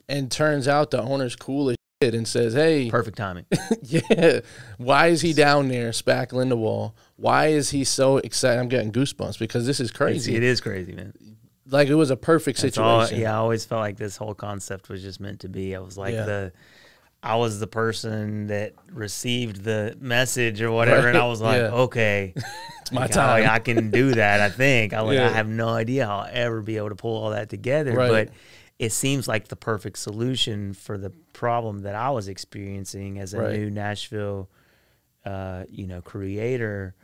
And turns out the owner's cool as shit and says, hey. Perfect timing. Yeah. Why is he down there spackling the wall? Why is he so excited? I'm getting goosebumps because this is crazy. It is crazy, man. Like, it was a perfect situation. I always felt like this whole concept was just meant to be. I was like I was the person that received the message or whatever, and I was like, okay, it's my time. I can do that, I think. I have no idea how I'll ever be able to pull all that together, but it seems like the perfect solution for the problem that I was experiencing as a new Nashville creator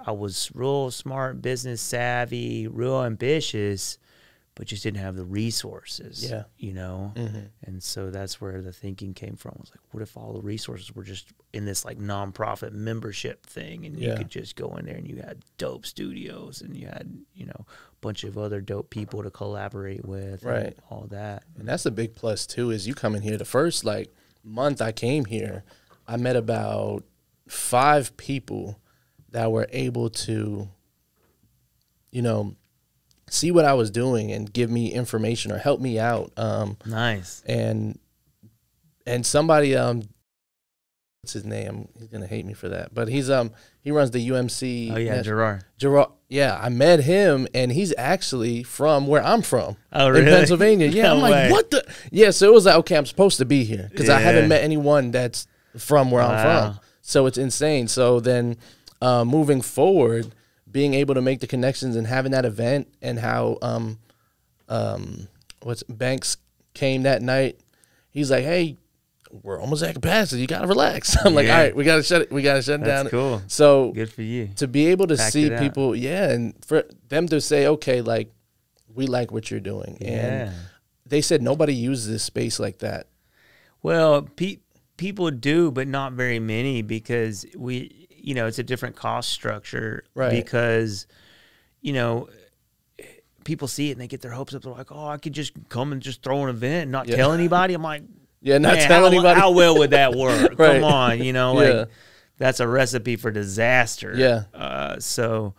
I was real smart, business savvy, real ambitious, but just didn't have the resources, and so that's where the thinking came from. I was like, what if all the resources were just in this like nonprofit membership thing, and you could just go in there and you had dope studios and you had, a bunch of other dope people to collaborate with, and all that. And that's a big plus too, is you come in here, the first like month I came here, I met about 5 people that were able to, see what I was doing and give me information or help me out. Nice. And somebody, what's his name? He's gonna hate me for that, but he runs the UMC. Oh yeah, Gerard. Yeah, I met him, and he's actually from where I'm from. Oh really? In Pennsylvania. Yeah, No I'm like, way. what the? Yeah, so it was like, okay, I'm supposed to be here because I haven't met anyone that's from where I'm from. So it's insane. So then, moving forward, being able to make the connections and having that event, and how Banks came that night. He's like, hey, we're almost at capacity. You got to relax. I'm like, all right, we got to shut it. We got to shut it down. That's cool. So good for you. To be able to see people, and for them to say, okay, like, we like what you're doing. Yeah. And they said nobody uses this space like that. Well, people do, but not very many, because it's a different cost structure. Right. Because, people see it and they get their hopes up. They're like, oh, I could just come and just throw an event and not tell anybody. I'm like, not tell anybody. How well would that work? Right. Come on, that's a recipe for disaster. Yeah. So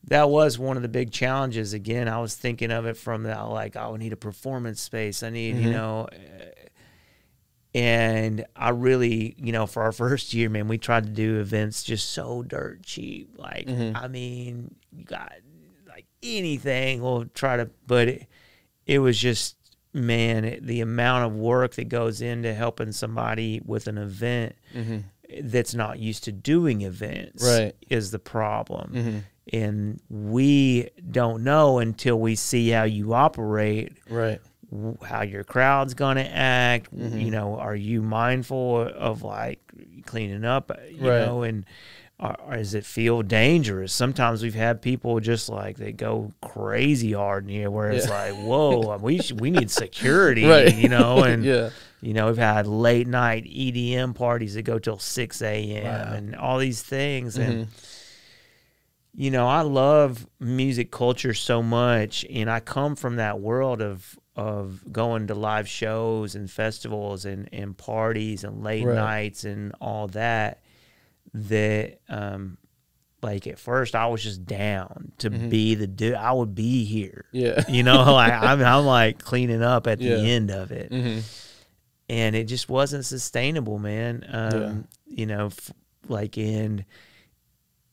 that was one of the big challenges. Again, I was thinking of it from that, like, I would need a performance space. I need, and I really, for our first year, man, we tried to do events just so dirt cheap. Like, I mean, you got like anything, we'll try to, but it was just, man, the amount of work that goes into helping somebody with an event that's not used to doing events is the problem. And we don't know until we see how you operate, how your crowd's going to act. Are you mindful of like cleaning up, and or does it feel dangerous? Sometimes we've had people just like, they go crazy hard in here where it's like, whoa, we need security, and we've had late night EDM parties that go till 6 a.m. and all these things. And I love music culture so much, and I come from that world of going to live shows and festivals and parties and late nights and all that. Like, at first I was just down to be the dude. I would be here. Yeah. Like I'm like cleaning up at the end of it. And it just wasn't sustainable, man. And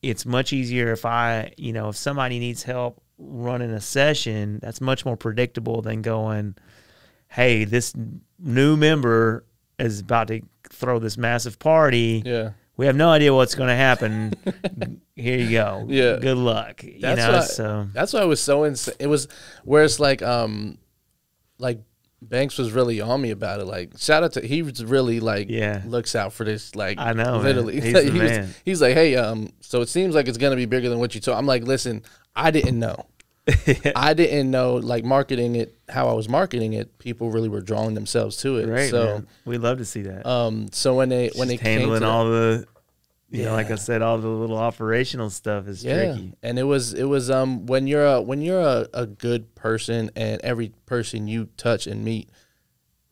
it's much easier if if somebody needs help running a session, that's much more predictable than going, hey, this new member is about to throw this massive party. Yeah. We have no idea what's going to happen. Here you go. Yeah. Good luck. That's why it was so insane. It was where it's like Banks was really on me about it. Like, shout out to, he was really like, looks out for this. Like, I know, literally. He's the man. He's like, hey, so it seems like it's going to be bigger than what you told. I'm like, listen, I didn't know. I didn't know, like, marketing it, how I was marketing it, people really were drawing themselves to it. Right, so man. We love to see that. So when they handling all the, like I said, all the little operational stuff is tricky. And it was when you're a good person, and every person you touch and meet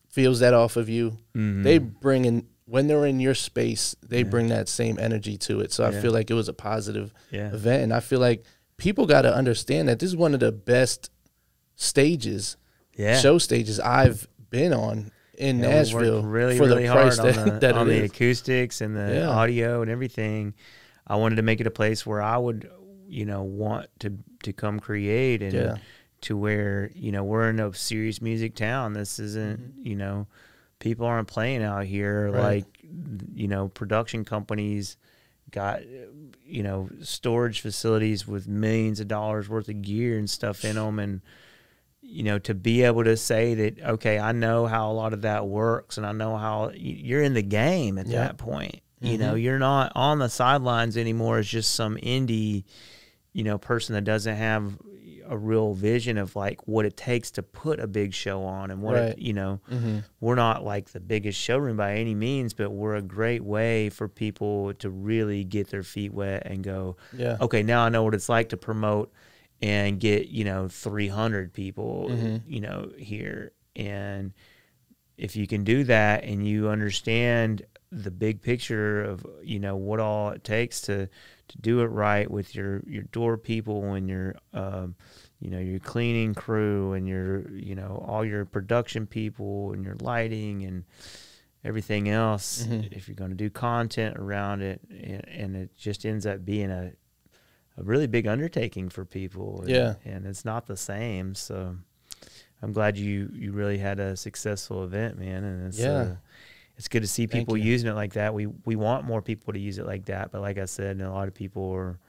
feels that off of you, they bring in, when they're in your space, they bring that same energy to it. So I feel like it was a positive event, and I feel like people got to understand that this is one of the best stages, show stages I've been on in Nashville. Really hard on the acoustics and the audio and everything. I wanted to make it a place where I would, want to come create, and to where, we're in a serious music town. This isn't, people aren't playing out here like, production companies got, storage facilities with millions of dollars worth of gear and stuff in them. And, to be able to say that, okay, I know how a lot of that works, and I know how you're in the game at that point. You're not on the sidelines anymore as just some indie, person that doesn't have a real vision of like what it takes to put a big show on, and what we're not like the biggest showroom by any means, but we're a great way for people to really get their feet wet and go, okay, now I know what it's like to promote and get 300 people here. And if you can do that, and you understand the big picture of what all it takes to do it right with your door people and your your cleaning crew and your all your production people and your lighting and everything else, if you're going to do content around it, and it just ends up being a really big undertaking for people, and it's not the same. So I'm glad you really had a successful event, man, and it's good to see people using it like that. We want more people to use it like that, but like I said, a lot of people are,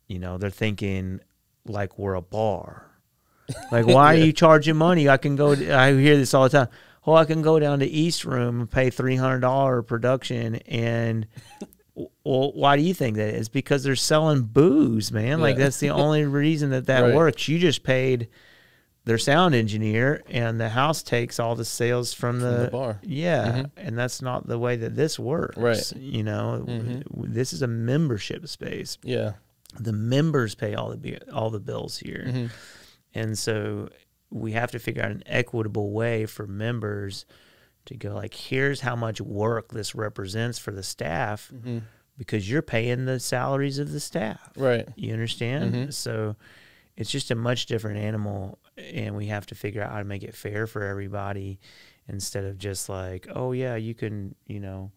they're thinking like we're a bar. Like, why are you charging money? I hear this all the time. oh, I can go down to East Room and pay $300 production. And well, why do you think that is? Because they're selling booze, man. Like that's the only reason that works. You just paid their sound engineer, and the house takes all the sales from the bar. Yeah, and that's not the way that this works. Right. You know, this is a membership space. Yeah. The members pay all the bills here, and so we have to figure out an equitable way for members to go like, here's how much work this represents for the staff, because you're paying the salaries of the staff. Right. You understand? So it's just a much different animal, and we have to figure out how to make it fair for everybody instead of just like, oh, yeah, you can, you know,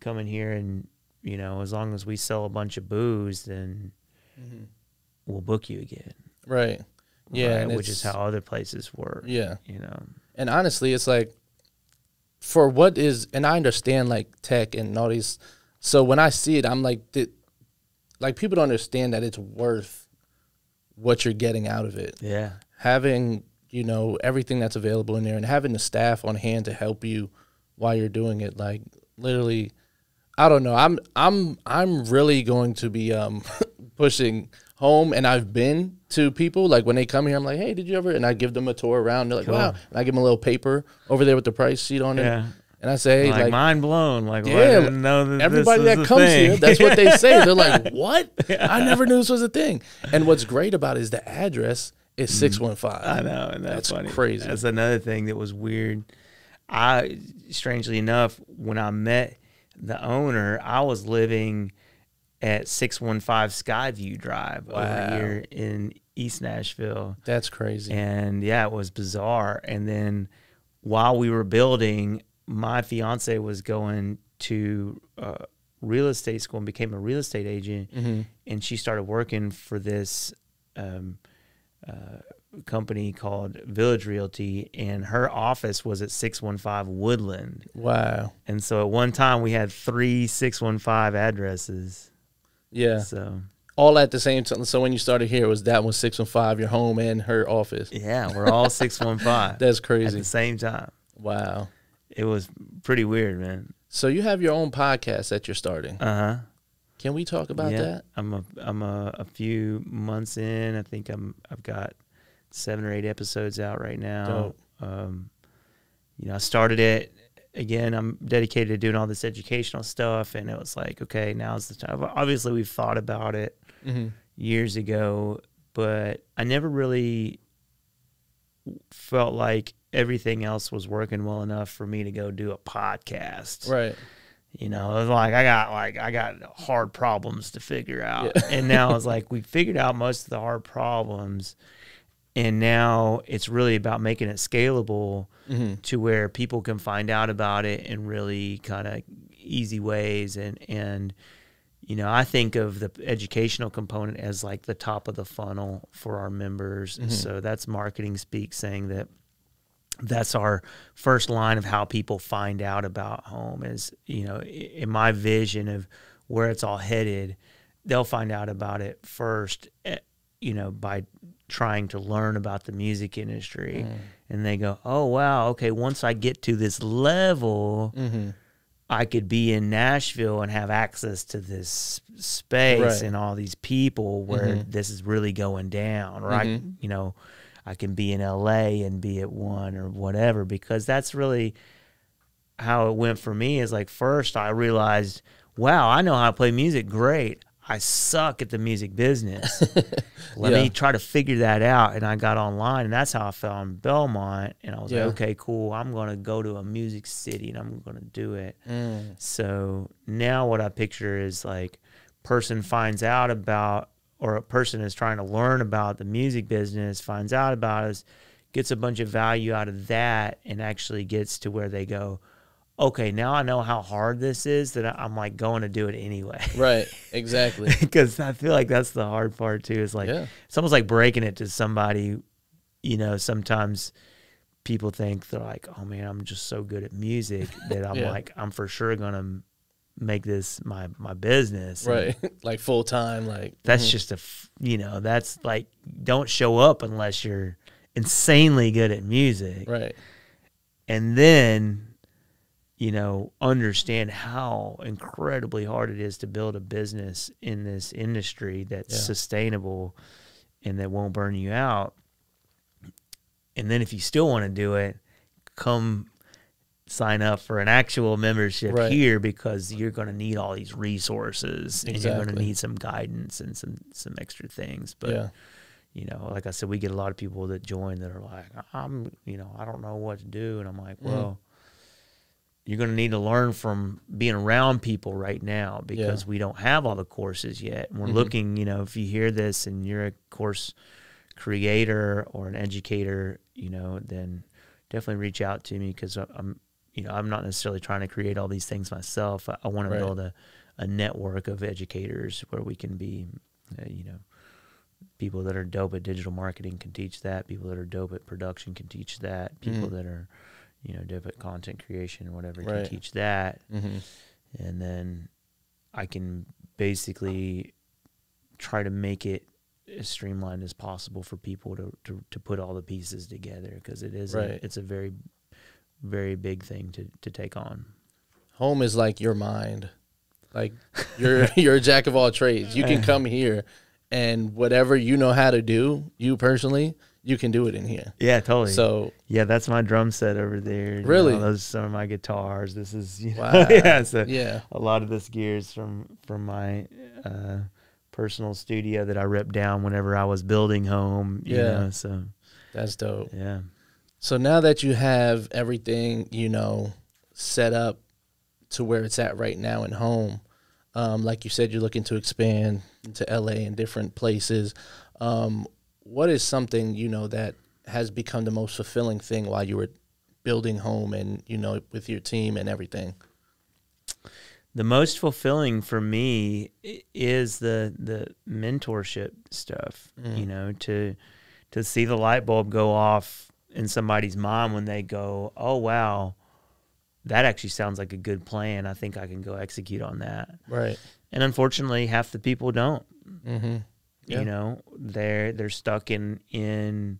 come in here and, you know, as long as we sell a bunch of booze, then we'll book you again. Right. Yeah. Right? Which is how other places work. Yeah. You know. And honestly, it's like, for what is, and I understand like tech and all these, so when I see it, I'm like, like people don't understand that it's worth what you're getting out of it. Yeah. Having, you know, everything that's available in there and having the staff on hand to help you while you're doing it. Like literally, I don't know. I'm really going to be pushing home, and I've been to people like when they come here, I'm like, hey, did you ever? And I give them a tour around. They're like, wow. And I give them a little paper over there with the price sheet on it. Yeah. And I say, like mind blown. Like, yeah, well, I didn't know that everybody this that was comes thing. here, that's what they say. They're like, what? I never knew this was a thing. And what's great about it is the address is 615. I know, and that's funny. Crazy. That's another thing that was weird. Strangely enough, when I met the owner, I was living at 615 Skyview Drive over here in East Nashville. That's crazy. And yeah, it was bizarre. And then while we were building, my fiance was going to real estate school and became a real estate agent. And she started working for this company called Village Realty, and her office was at 615 Woodland. Wow. And so at one time we had 3 615 addresses. Yeah. So all at the same time. So when you started here, was that one 615, your home and her office? Yeah, we're all 615. That's crazy. At the same time. Wow. It was pretty weird, man. So you have your own podcast that you're starting. Can we talk about that? I'm a few months in. I think I've got 7 or 8 episodes out right now. You know, I started it. Again, I'm dedicated to doing all this educational stuff, and it was like, okay, now's the time. Obviously, we've thought about it years ago, but I never really felt like everything else was working well enough for me to go do a podcast. Right. You know, it was like I got hard problems to figure out. Yeah. And now it's like we figured out most of the hard problems, and now it's really about making it scalable to where people can find out about it in really kind of easy ways. And you know, I think of the educational component as like the top of the funnel for our members. So that's marketing speak, saying that that's our first line of how people find out about home is, you know, in my vision of where it's all headed, they'll find out about it first, you know, by trying to learn about the music industry. And they go, oh, wow, okay, once I get to this level, I could be in Nashville and have access to this space and all these people where this is really going down. Or I, you know, I can be in LA and be at one or whatever, because that's really how it went for me. Is like, first I realized, wow, I know how to play music great. I suck at the music business. Let me try to figure that out. And I got online, and that's how I found Belmont. And I was like, okay, cool. I'm going to go to a music city and I'm going to do it. So now what I picture is like person finds out about, or a person is trying to learn about the music business, finds out about us, gets a bunch of value out of that, and actually gets to where they go, okay, now I know how hard this is, that I'm like going to do it anyway. Right, exactly. Because I feel like that's the hard part too. Is like it's almost like breaking it to somebody. You know, sometimes people think they're like, oh man, I'm just so good at music that I'm like, I'm for sure gonna make this my business. Right, like full time. Like that's just you know, that's like, don't show up unless you're insanely good at music. Right. and then, you know, understand how incredibly hard it is to build a business in this industry that's sustainable and that won't burn you out. And then if you still want to do it, come sign up for an actual membership here, because you're going to need all these resources and you're going to need some guidance and some extra things. But, you know, like I said, we get a lot of people that join that are like, you know, I don't know what to do. And I'm like, well, you're going to need to learn from being around people right now, because we don't have all the courses yet. And we're looking, you know, if you hear this and you're a course creator or an educator, you know, then definitely reach out to me, because I'm not necessarily trying to create all these things myself. I want to build a network of educators where we can be, you know, people that are dope at digital marketing can teach that. People that are dope at production can teach that. People that are, you know, dope at content creation or whatever can teach that. And then I can basically try to make it as streamlined as possible for people to put all the pieces together, because it is it's a very, very big thing to take on. Home is like your mind. Like you're a jack of all trades. You can come here and whatever you know how to do, you personally, you can do it in here. Yeah, totally. So yeah, that's my drum set over there. Really? You know, those are some of my guitars. This is, you know, yeah. So a lot of this gear is from my personal studio that I ripped down whenever I was building H.O.M.E. You know, so that's dope. Yeah. So now that you have everything, you know, set up to where it's at right now in H.O.M.E, like you said, you're looking to expand into LA and different places. What is something, you know, that has become the most fulfilling thing while you were building H.O.M.E and, you know, with your team and everything? The most fulfilling for me is the mentorship stuff, you know, to see the light bulb go off in somebody's mind when they go, oh, wow, that actually sounds like a good plan. I think I can go execute on that. Right. And unfortunately, half the people don't. You know, they're stuck in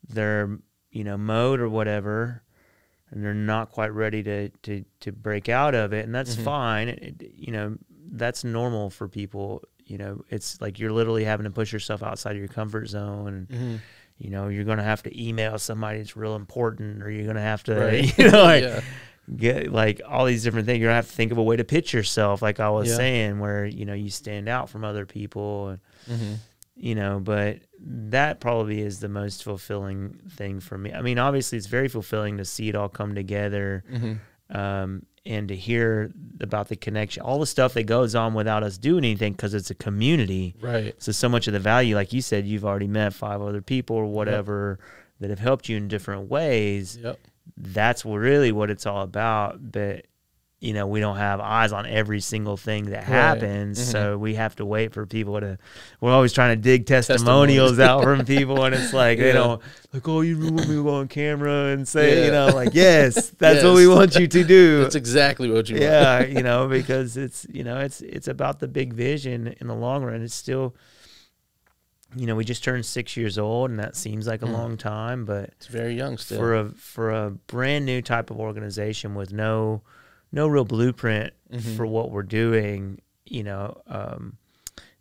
their, you know, mode or whatever, and they're not quite ready to break out of it, and that's fine. You know, that's normal for people. You know, it's like you're literally having to push yourself outside of your comfort zone, and you know, you're gonna have to email somebody that's real important, or you're gonna have to, you know, like get like all these different things. You're gonna have to think of a way to pitch yourself, like I was saying, where, you know, you stand out from other people, and you know, but that probably is the most fulfilling thing for me. I mean, obviously it's very fulfilling to see it all come together, and to hear about the connection, all the stuff that goes on without us doing anything, because it's a community. Right. So much of the value, like you said, you've already met 5 other people or whatever that have helped you in different ways. That's really what it's all about. But, you know, we don't have eyes on every single thing that happens. So we have to wait for people to, we're always trying to dig testimonials out from people. And it's like, they don't, like, oh, you want me to go on camera and say, you know, like, yes, that's what we want you to do. That's exactly what you want. You know, because it's, you know, it's about the big vision in the long run. It's still, you know, we just turned 6 years old, and that seems like a long time, but it's very young still. For a brand new type of organization with no real blueprint for what we're doing, you know,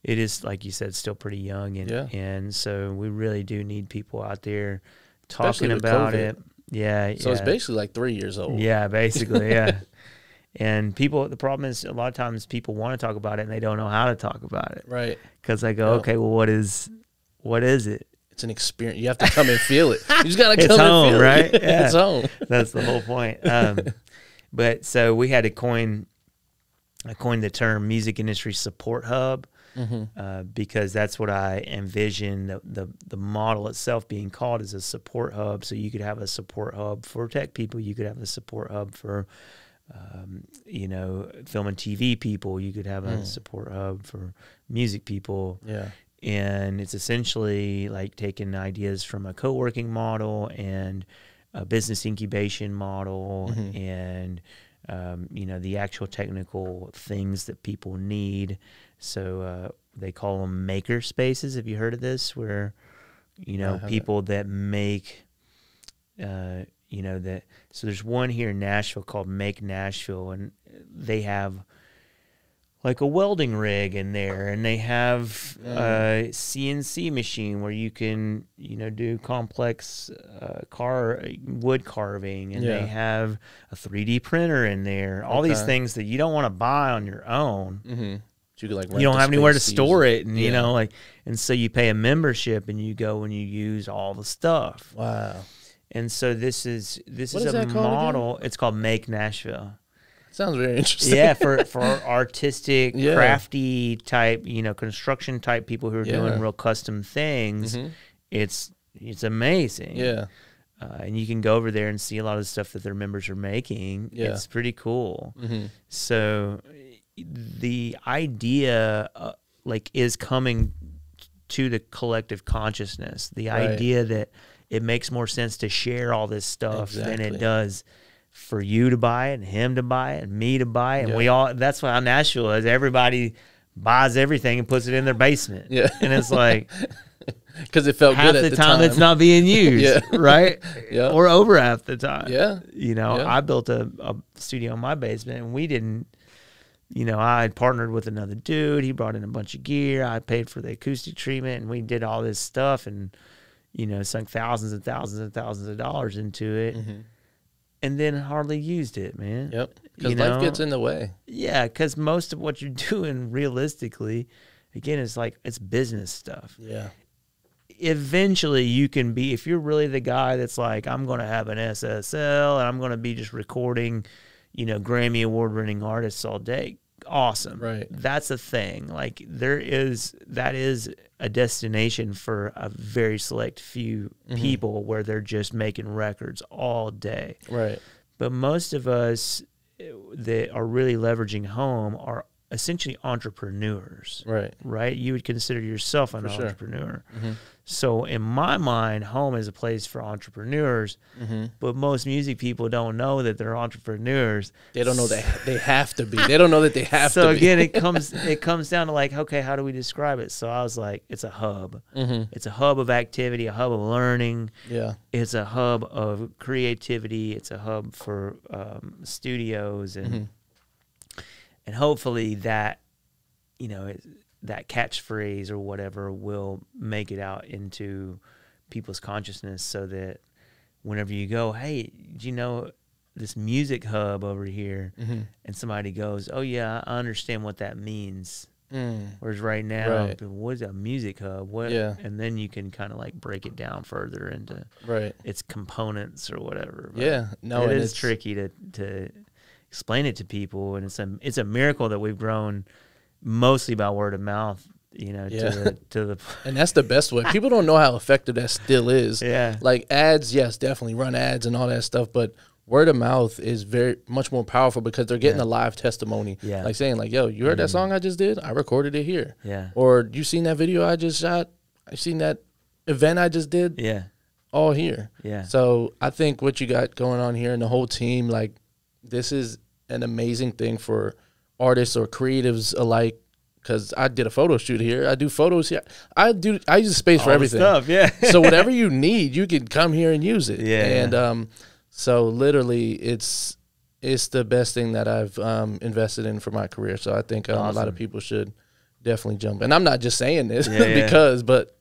it is, like you said, still pretty young, and so we really do need people out there talking about it. So it's basically like 3 years old. Yeah, basically, And people, the problem is a lot of times people want to talk about it and they don't know how to talk about it. Right. Because they go, okay, well, what is it? It's an experience. You have to come and feel it. You just got to come home, and feel right? it. Yeah. It's home. That's the whole point. But so we had to I coined the term music industry support hub, because that's what I envision the model itself being called as a support hub. So you could have a support hub for tech people. You could have a support hub for, you know, film and TV people. You could have a support hub for music people. Yeah. And it's essentially like taking ideas from a co-working model and a business incubation model and, you know, the actual technical things that people need. So they call them maker spaces. Have you heard of this? Where, you know, people that make, you you know, that, so there's one here in Nashville called Make Nashville, and they have like a welding rig in there, and they have a CNC machine where you can, you know, do complex wood carving, and they have a 3D printer in there. All these things that you don't want to buy on your own. You could, like, you don't have anywhere to store it, and you know, like, and so you pay a membership, and you go and you use all the stuff. Wow. And so this is a model. It's called Make Nashville. Sounds very interesting. Yeah, for artistic, crafty type, you know, construction type people who are doing real custom things. It's amazing. Yeah. And you can go over there and see a lot of the stuff that their members are making. Yeah. It's pretty cool. So the idea like is coming to the collective consciousness. The idea that it makes more sense to share all this stuff than it does for you to buy it, and him to buy it, and me to buy it. And we all, that's why Nashville is, everybody buys everything and puts it in their basement. Yeah. And it's like, because it felt good at the time. It's not being used, right? Or over half the time. Yeah. You know, I built a studio in my basement, and we didn't, you know, I had partnered with another dude. He brought in a bunch of gear. I paid for the acoustic treatment, and we did all this stuff, and, you know, sunk thousands and thousands and thousands of dollars into it. And then hardly used it, man. Yep. Because life gets in the way. Yeah, because most of what you're doing, realistically, again, is like, it's business stuff. Yeah. Eventually, you can be, if you're really the guy that's like, I'm going to have an SSL, and I'm going to be just recording, you know, Grammy Award-winning artists all day, awesome. Right. That's a thing. Like, that is a destination for a very select few people where they're just making records all day. Right. But most of us that are really leveraging home are essentially entrepreneurs. Right. Right? You would consider yourself an entrepreneur. So in my mind, home is a place for entrepreneurs, but most music people don't know that they're entrepreneurs. They don't know that they have to be. They don't know that they have to be. So again, it comes down to like, okay, how do we describe it? So I was like, it's a hub. It's a hub of activity, a hub of learning. Yeah. It's a hub of creativity. It's a hub for studios, and hopefully that, you know, that catchphrase or whatever will make it out into people's consciousness, so that whenever you go, hey, do you know this music hub over here? And somebody goes, oh yeah, I understand what that means. Whereas right now, what is a music hub? What? Yeah. And then you can kind of like break it down further into its components or whatever. But no, it is tricky to explain it to people, and it's a miracle that we've grown mostly by word of mouth, you know, to the and that's the best way. People don't know how effective that still is. Yeah. Like ads, yes, definitely run ads and all that stuff, but word of mouth is very much more powerful because they're getting a live testimony. Yeah. Like saying like, yo, you heard that song I just did? I recorded it here. Yeah. Or you seen that video I just shot? I seen that event I just did? Yeah. All here. Yeah. So I think what you got going on here and the whole team, like, this is an amazing thing for artists or creatives alike, because I did a photo shoot here. I do photos here. I use the space for everything. Stuff, yeah. So whatever you need, you can come here and use it. Yeah. And so literally, it's the best thing that I've invested in for my career. So I think a lot of people should definitely jump. And I'm not just saying this but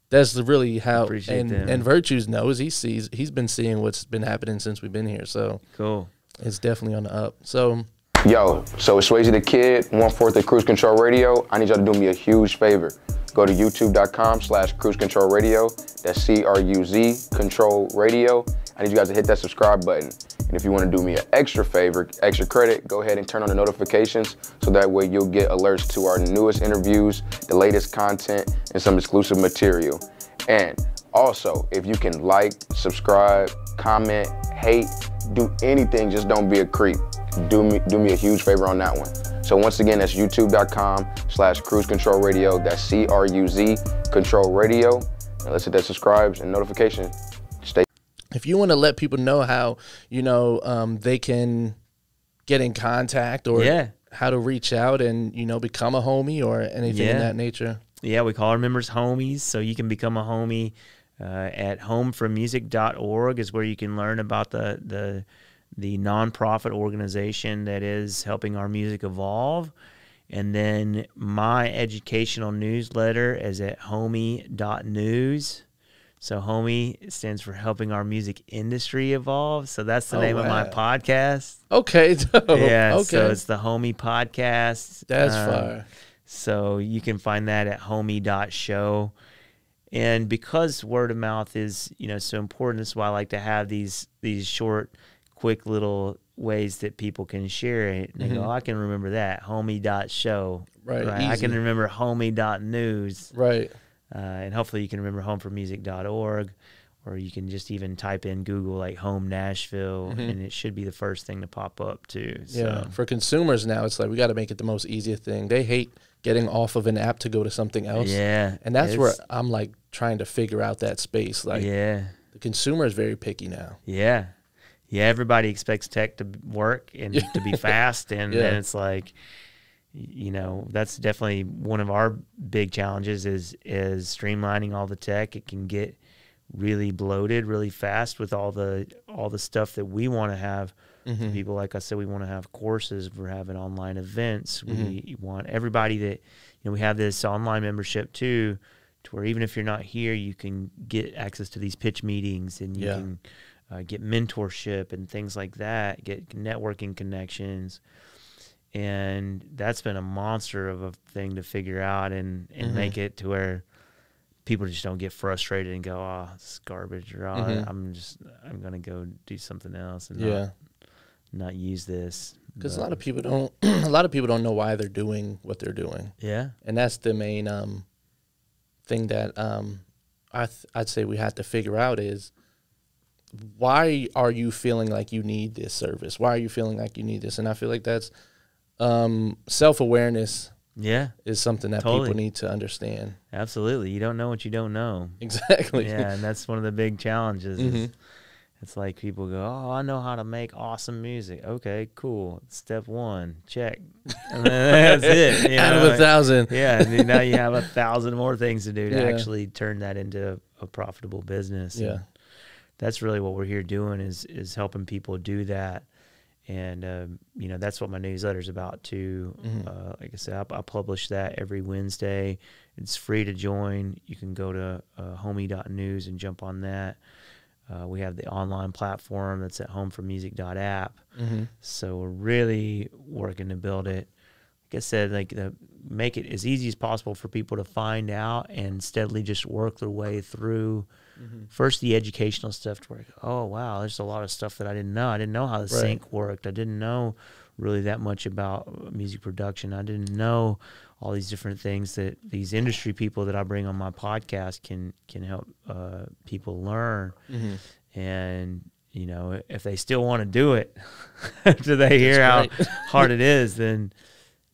that's really how. And Virtues knows, he's been seeing what's been happening since we've been here. So cool. It's definitely on the up. So. Yo, so it's Swayze the Kid, 1/4 of Cruise Control Radio. I need y'all to do me a huge favor. Go to youtube.com/Cruise Control Radio. That's CRUZ Control Radio. I need you guys to hit that subscribe button. And if you want to do me an extra favor, extra credit, go ahead and turn on the notifications so that way you'll get alerts to our newest interviews, the latest content, and some exclusive material. And also, if you can like, subscribe, comment, hate, do anything, just don't be a creep. Do me a huge favor on that one. So once again, that's youtube.com/Cruise Control Radio. That's CRUZ Control Radio. And let's hit that subscribes and notification. Stay. If you want to let people know how, you know, they can get in contact or how to reach out and, you know, become a homie or anything in that nature. Yeah, we call our members homies, so you can become a homie At homefrommusic.org is where you can learn about the nonprofit organization that is helping our music evolve. And then my educational newsletter is at H.O.M.E.news. So H.O.M.E stands for Helping Our Music Industry Evolve. So that's the name of my podcast. Okay. Yeah. Okay. So it's the H.O.M.E podcast. That's fire. So you can find that at HOME.show. And because word of mouth is, so important, that's why I like to have these short, quick little ways that people can share it. And they go, I can remember that, HOME.show. Right. I can remember HOME.news. Right. And hopefully you can remember homefrommusic.org, or you can just even type in Google like H.O.M.E Nashville, and it should be the first thing to pop up too. Yeah. For consumers now, it's like we got to make it the most easiest thing. They hate getting off of an app to go to something else. Yeah. And that's where I'm like trying to figure out that space. Like, the consumer is very picky now. Yeah. Yeah. Everybody expects tech to work and to be fast. And then it's like, that's definitely one of our big challenges is streamlining all the tech. It can get really bloated really fast with all the stuff that we want to have. People, like I said, we want to have courses. We're having online events. We want everybody that, we have this online membership too, to where even if you're not here, you can get access to these pitch meetings, and you can get mentorship and things like that, get networking connections. And that's been a monster of a thing to figure out and make it to where people just don't get frustrated and go, oh, it's garbage, or I'm going to go do something else and not use this. Because a lot of people don't know why they're doing what they're doing. Yeah. And that's the main thing that I'd say we have to figure out is, why are you feeling like you need this service? Why are you feeling like you need this? And I feel like that's self-awareness is something that people need to understand. Absolutely. You don't know what you don't know. Exactly. Yeah, and that's one of the big challenges. It's like people go, oh, I know how to make awesome music. Okay, cool. Step one, check. And then that's it. Out of 1,000. Yeah, and now you have 1,000 more things to do to actually turn that into a profitable business. Yeah. And that's really what we're here doing is helping people do that. And, that's what my newsletter is about too. Like I said, I publish that every Wednesday. It's free to join. You can go to H.O.M.E.news and jump on that. We have the online platform that's at homefrommusic.app. So we're really working to build it. Like I said, make it as easy as possible for people to find out and steadily just work their way through. First, the educational stuff to where, oh, wow, there's a lot of stuff that I didn't know. I didn't know how the sync worked. I didn't know really that much about music production. I didn't know all these different things that these industry people that I bring on my podcast can help people learn. And, if they still want to do it after they hear how hard it is, then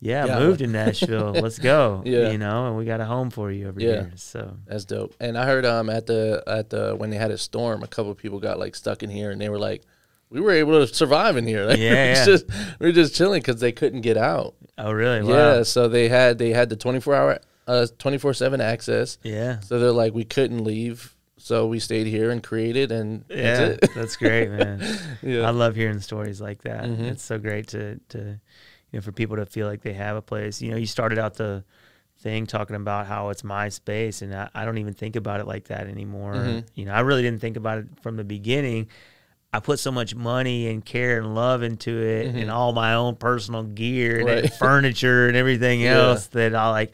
move to Nashville. Let's go. And we got a home for you over here. So that's dope. And I heard at the when they had a storm, a couple of people got like stuck in here, and they were like, we were able to survive in here. Like, we're just chilling because they couldn't get out. Oh, really? Wow. Yeah. So they had the 24-hour 24/7 access. Yeah. So they're like, we couldn't leave. So we stayed here and created, and that's it. That's great, man. I love hearing stories like that. It's so great to for people to feel like they have a place. You started out the thing talking about how it's my space, and I don't even think about it like that anymore. I really didn't think about it from the beginning. I put so much money and care and love into it, and all my own personal gear and furniture and everything else that I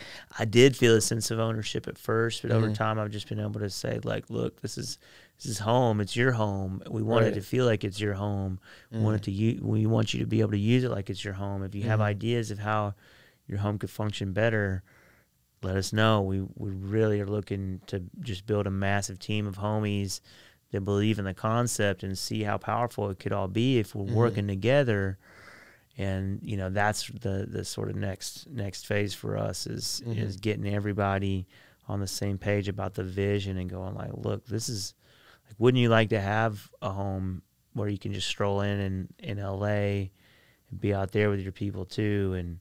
did feel a sense of ownership at first, but over time I've just been able to say, like, look, this is home. It's your home. We want it to feel like it's your home. We want you to be able to use it like it's your home. If you have ideas of how your home could function better, let us know. We really are looking to just build a massive team of homies that believe in the concept and see how powerful it could all be if we're working together. And that's the sort of next phase for us is getting everybody on the same page about the vision and going like, look, this is like, wouldn't you like to have a home where you can just stroll in LA and be out there with your people too, and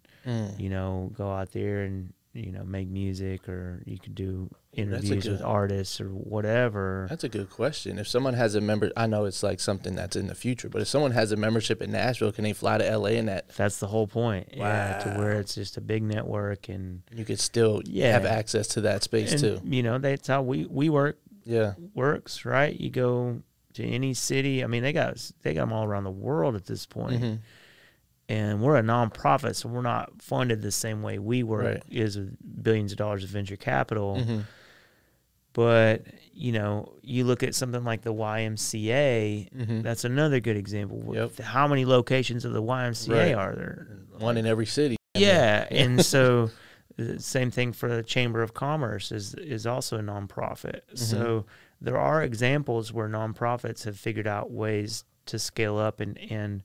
go out there and make music, or you could do interviews with artists or whatever. That's a good question. If someone has a member, I know it's like something that's in the future, but if someone has a membership in Nashville, can they fly to LA and that? That's the whole point. Wow. Yeah, to where it's just a big network, and you could still have access to that space too. That's how we work. Yeah. Works, right? You go to any city. I mean, they got them all around the world at this point. Mm-hmm. And we're a nonprofit, so we're not funded the same way we work is with billions of dollars of venture capital. Mm-hmm. But, you look at something like the YMCA, mm-hmm. that's another good example. Yep. How many locations of the YMCA are there? One in every city. Yeah, and so the same thing for the Chamber of Commerce is also a nonprofit. Mm-hmm. So there are examples where nonprofits have figured out ways to scale up and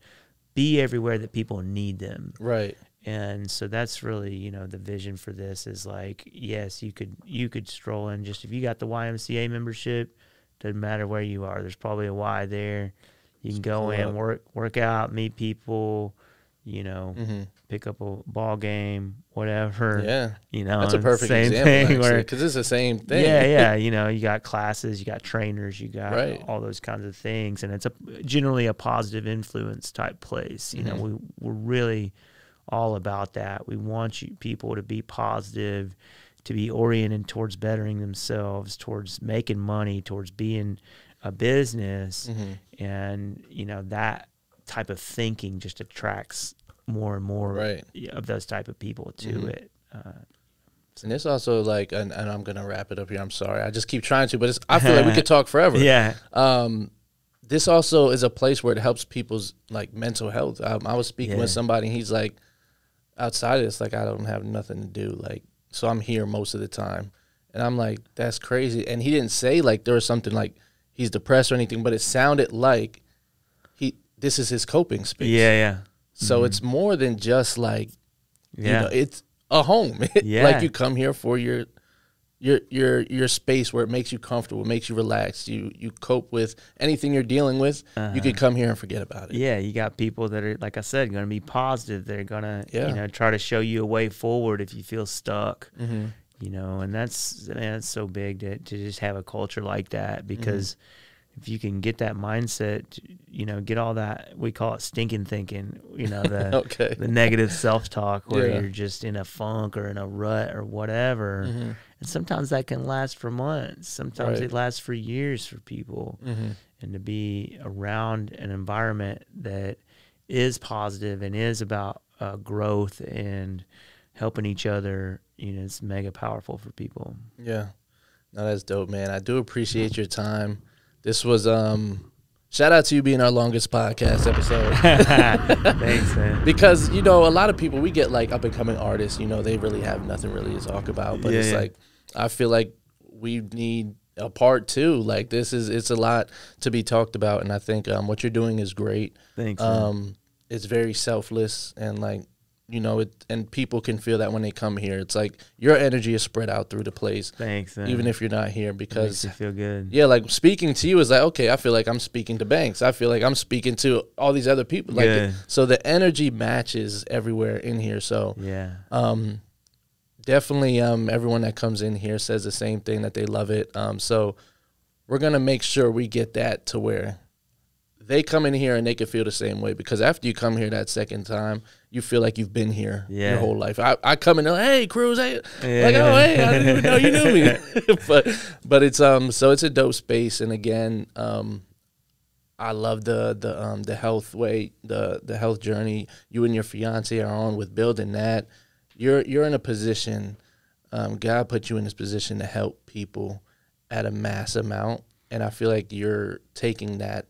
be everywhere that people need them. Right. And so that's really, the vision for this is like, yes, you could stroll in, just if you got the YMCA membership, doesn't matter where you are. There's probably a Y there. You can go in, work out, meet people, mm-hmm. pick up a ball game, whatever. Yeah. That's a perfect example, because it's the same thing. Yeah. You got classes, you got trainers, you got all those kinds of things. And it's generally a positive influence type place. Mm-hmm. We're really all about that. We want people to be positive, to be oriented towards bettering themselves, towards making money, towards being a business. Mm-hmm. And, that type of thinking just attracts more and more of those type of people to mm-hmm. it. And it's also like, and I'm going to wrap it up here. I'm sorry. I just keep trying to, but I feel like we could talk forever. Yeah. This also is a place where it helps people's like mental health. I was speaking with somebody, and he's like, outside of this, like, I don't have nothing to do. Like, so I'm here most of the time. And I'm like, that's crazy. And he didn't say like there was something like he's depressed or anything, but it sounded like this is his coping space. Yeah. So mm-hmm. it's more than just like, it's a home. Like you come here for your space where it makes you comfortable, it makes you relax. You cope with anything you're dealing with. You could come here and forget about it. Yeah, you got people that are, like I said, going to be positive. They're going to, try to show you a way forward if you feel stuck. Mm-hmm. And that's so big to just have a culture like that, because if you can get that mindset, get all that, we call it stinking thinking, the the negative self-talk where you're just in a funk or in a rut or whatever. Mm-hmm. And sometimes that can last for months. Sometimes it lasts for years for people. Mm-hmm. And to be around an environment that is positive and is about growth and helping each other, it's mega powerful for people. Yeah. No, that's dope, man. I do appreciate your time. This was shout out to you being our longest podcast episode. Thanks, man. Because, a lot of people, we get like up and coming artists, they really have nothing really to talk about. But it's like, I feel like we need a part two. Like it's a lot to be talked about. And I think what you're doing is great. Thanks, man. It's very selfless, and like, and people can feel that when they come here. It's like your energy is spread out through the place. Thanks, man. Even if you're not here, because it makes you feel good. Yeah, like speaking to you is like, okay, I feel like I'm speaking to Banks. I feel like I'm speaking to all these other people. Like, so the energy matches everywhere in here. So definitely everyone that comes in here says the same thing, that they love it. So we're gonna make sure we get that to where they come in here and they can feel the same way, because after you come here that second time, you feel like you've been here your whole life. I come in and hey, Cruz, hey, like, oh, hey, I didn't even know you knew me. but it's so it's a dope space, and again, I love the health way, the health journey you and your fiance are on with building that. You're in a position, God put you in this position to help people at a mass amount, and I feel like you're taking that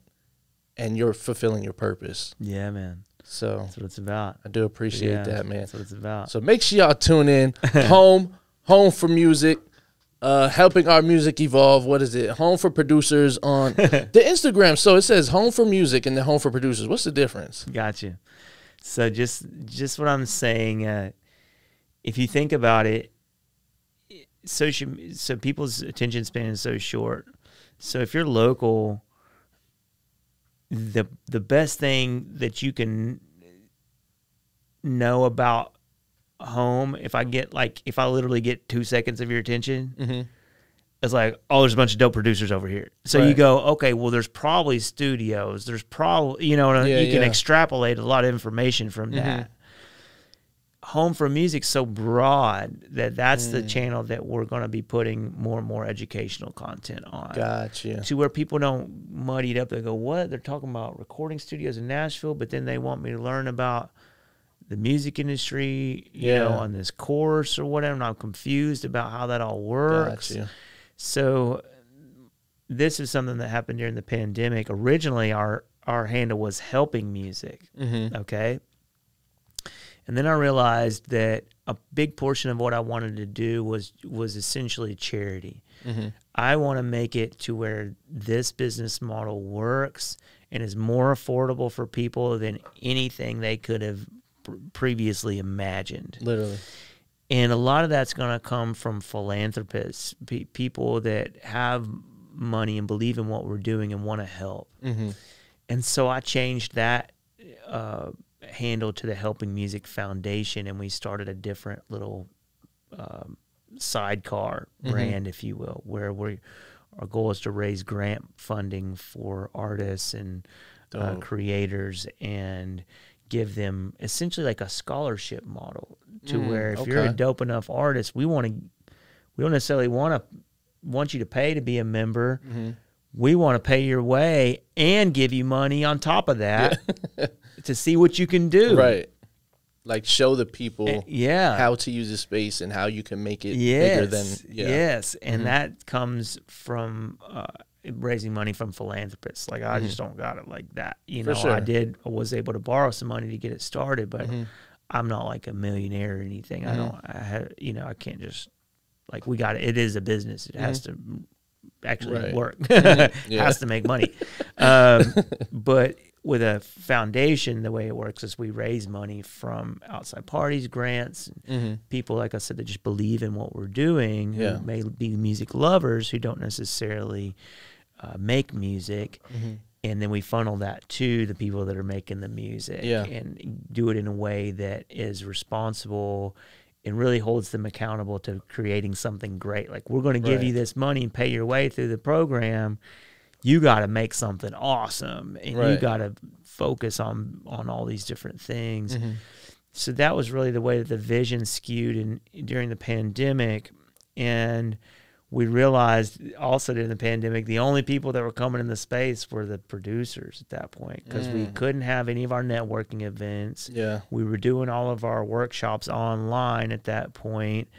and you're fulfilling your purpose. Yeah, man. So that's what it's about. I do appreciate that, man. That's what it's about. So make sure y'all tune in. Home for music, helping our music evolve. What is it? Home for producers on the Instagram. So it says Home for Music and then Home for Producers. What's the difference? Gotcha. So just what I'm saying. If you think about it, so people's attention span is so short. So if you're local, the best thing that you can know about home, if I literally get 2 seconds of your attention, it's like, oh, there's a bunch of dope producers over here. So you go, okay, well, there's probably studios. There's probably, you can extrapolate a lot of information from that. Home for Music's so broad that's the channel that we're going to be putting more and more educational content on. Gotcha. To where people don't muddy it up. They go, what? They're talking about recording studios in Nashville, but then they want me to learn about the music industry, you know, on this course or whatever, and I'm confused about how that all works. Gotcha. So this is something that happened during the pandemic. Originally, our handle was Helping Music, okay? And then I realized that a big portion of what I wanted to do was essentially charity. I want to make it to where this business model works and is more affordable for people than anything they could have previously imagined. Literally. And a lot of that's going to come from philanthropists, people that have money and believe in what we're doing and want to help. And so I changed that handle to the Helping Music Foundation, and we started a different little sidecar brand, if you will, where our goal is to raise grant funding for artists and creators and give them essentially like a scholarship model to where if you're a dope enough artist, we don't necessarily want you to pay to be a member. We want to pay your way and give you money on top of that to see what you can do. Right. Like show the people yeah, how to use the space and how you can make it bigger than Yes. And that comes from raising money from philanthropists. Like I just don't got it like that. You know, sure. I was able to borrow some money to get it started, but I'm not like a millionaire or anything. I can't just like it is a business. It has to actually work. Has to make money. But with a foundation, the way it works is we raise money from outside parties, grants, people, like I said, that just believe in what we're doing, who may be music lovers who don't necessarily make music. And then we funnel that to the people that are making the music and do it in a way that is responsible and really holds them accountable to creating something great. Like, we're going to give you this money and pay your way through the program. You got to make something awesome, and you got to focus on all these different things. So that was really the way that the vision skewed during the pandemic. And we realized also during the pandemic, the only people that were coming in the space were the producers at that point, because we couldn't have any of our networking events. We were doing all of our workshops online at that point.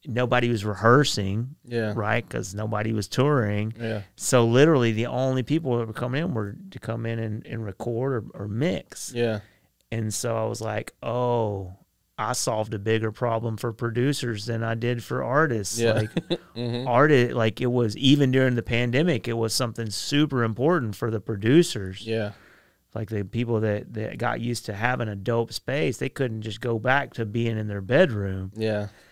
Nobody was rehearsing, right? Because nobody was touring. So literally the only people that were coming in were to come in and record or mix. And so I was like, oh, I solved a bigger problem for producers than I did for artists. Like like it was, even during the pandemic, it was something super important for the producers. Like the people that got used to having a dope space, they couldn't just go back to being in their bedroom.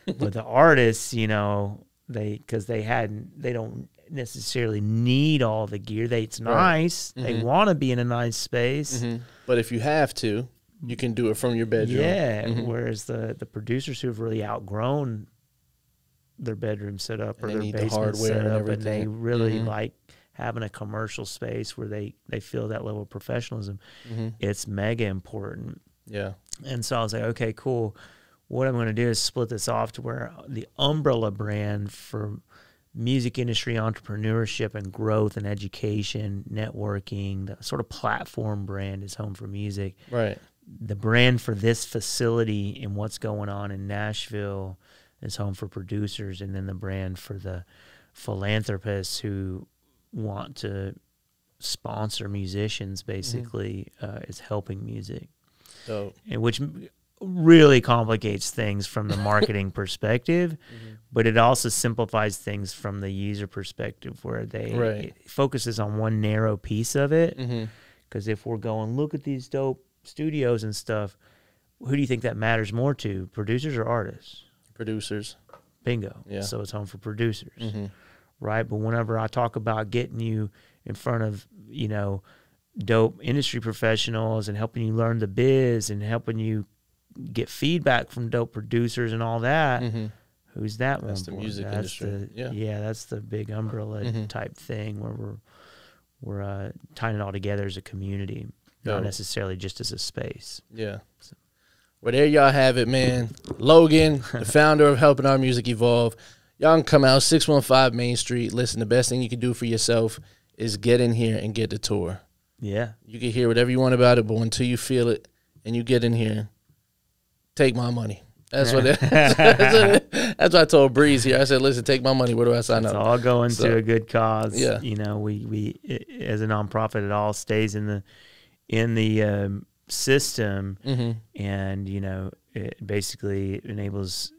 But the artists, because they don't necessarily need all the gear. It's nice. They want to be in a nice space. But if you have to, you can do it from your bedroom. Whereas the producers who've really outgrown their bedroom setup or their basement setup, and they really like having a commercial space where they feel that level of professionalism, it's mega important. And so I was like, okay, cool. What I'm going to do is split this off to where the umbrella brand for music industry entrepreneurship and growth and education, networking, the sort of platform brand is Home for Music. The brand for this facility and what's going on in Nashville is Home for Producers. And then the brand for the philanthropists who want to sponsor musicians, basically, is Helping Music. And which really complicates things from the marketing perspective, but it also simplifies things from the user perspective, where it focuses on one narrow piece of it. Because if we're going, look at these dope studios and stuff, who do you think that matters more to, producers or artists? Producers. Bingo. So it's Home for Producers, right? But whenever I talk about getting you in front of, dope industry professionals and helping you learn the biz and helping you get feedback from dope producers and all that. Who's that one? That's the music industry. Yeah, that's the big umbrella type thing where we're tying it all together as a community, not necessarily just as a space. Yeah. So. Well, there y'all have it, man. Logan, the founder of Helping Our Music Evolve. Y'all can come out 615 Main Street. Listen, the best thing you can do for yourself is get in here and get the tour. Yeah. You can hear whatever you want about it, but until you feel it and you get in here, take my money. That's what that's what I told Breeze here. I said, listen, take my money. Where do I sign up? It's all going to a good cause. Yeah. You know, we as a nonprofit, it all stays in the system, and you know, it basically enables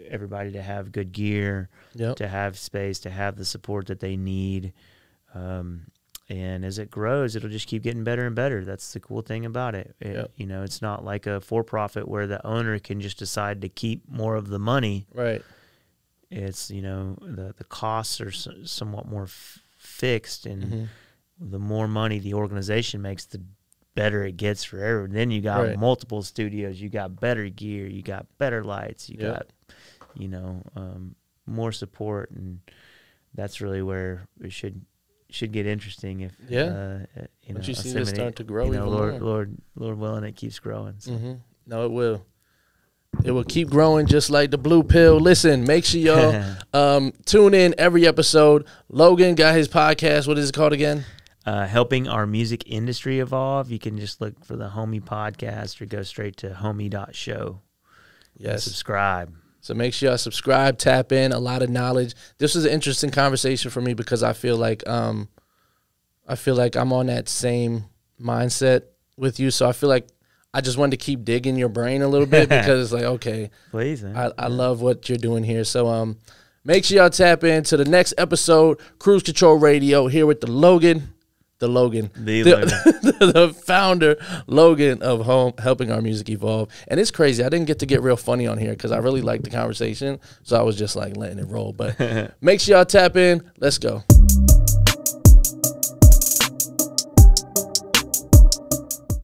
everybody to have good gear, to have space, to have the support that they need, and as it grows, it'll just keep getting better and better. That's the cool thing about it. You know, it's not like a for-profit where the owner can just decide to keep more of the money. Right. It's, you know, the costs are somewhat more fixed, and the more money the organization makes, the better it gets for everyone. Then you got multiple studios, you got better gear, you got better lights, you got, you know, more support, and that's really where it should get interesting if you know, once you see this start to grow, you know, Lord willing, it keeps growing. So. No, it will. It will keep growing just like the blue pill. Listen, make sure y'all tune in every episode. Logan got his podcast. What is it called again? Helping Our Music Industry Evolve. You can just look for the H.O.M.E podcast or go straight to HOME.show. Yes. Subscribe. So make sure y'all subscribe, tap in, a lot of knowledge. This was an interesting conversation for me because I feel like I'm on that same mindset with you. So I feel like I just wanted to keep digging your brain a little bit because it's like, okay, please, I love what you're doing here. So make sure y'all tap into the next episode, Cruise Control Radio, here with the Logan, the founder, Logan of Helping Our Music Evolve. And it's crazy. I didn't get to get real funny on here because I really liked the conversation. So I was just like letting it roll. But make sure y'all tap in. Let's go.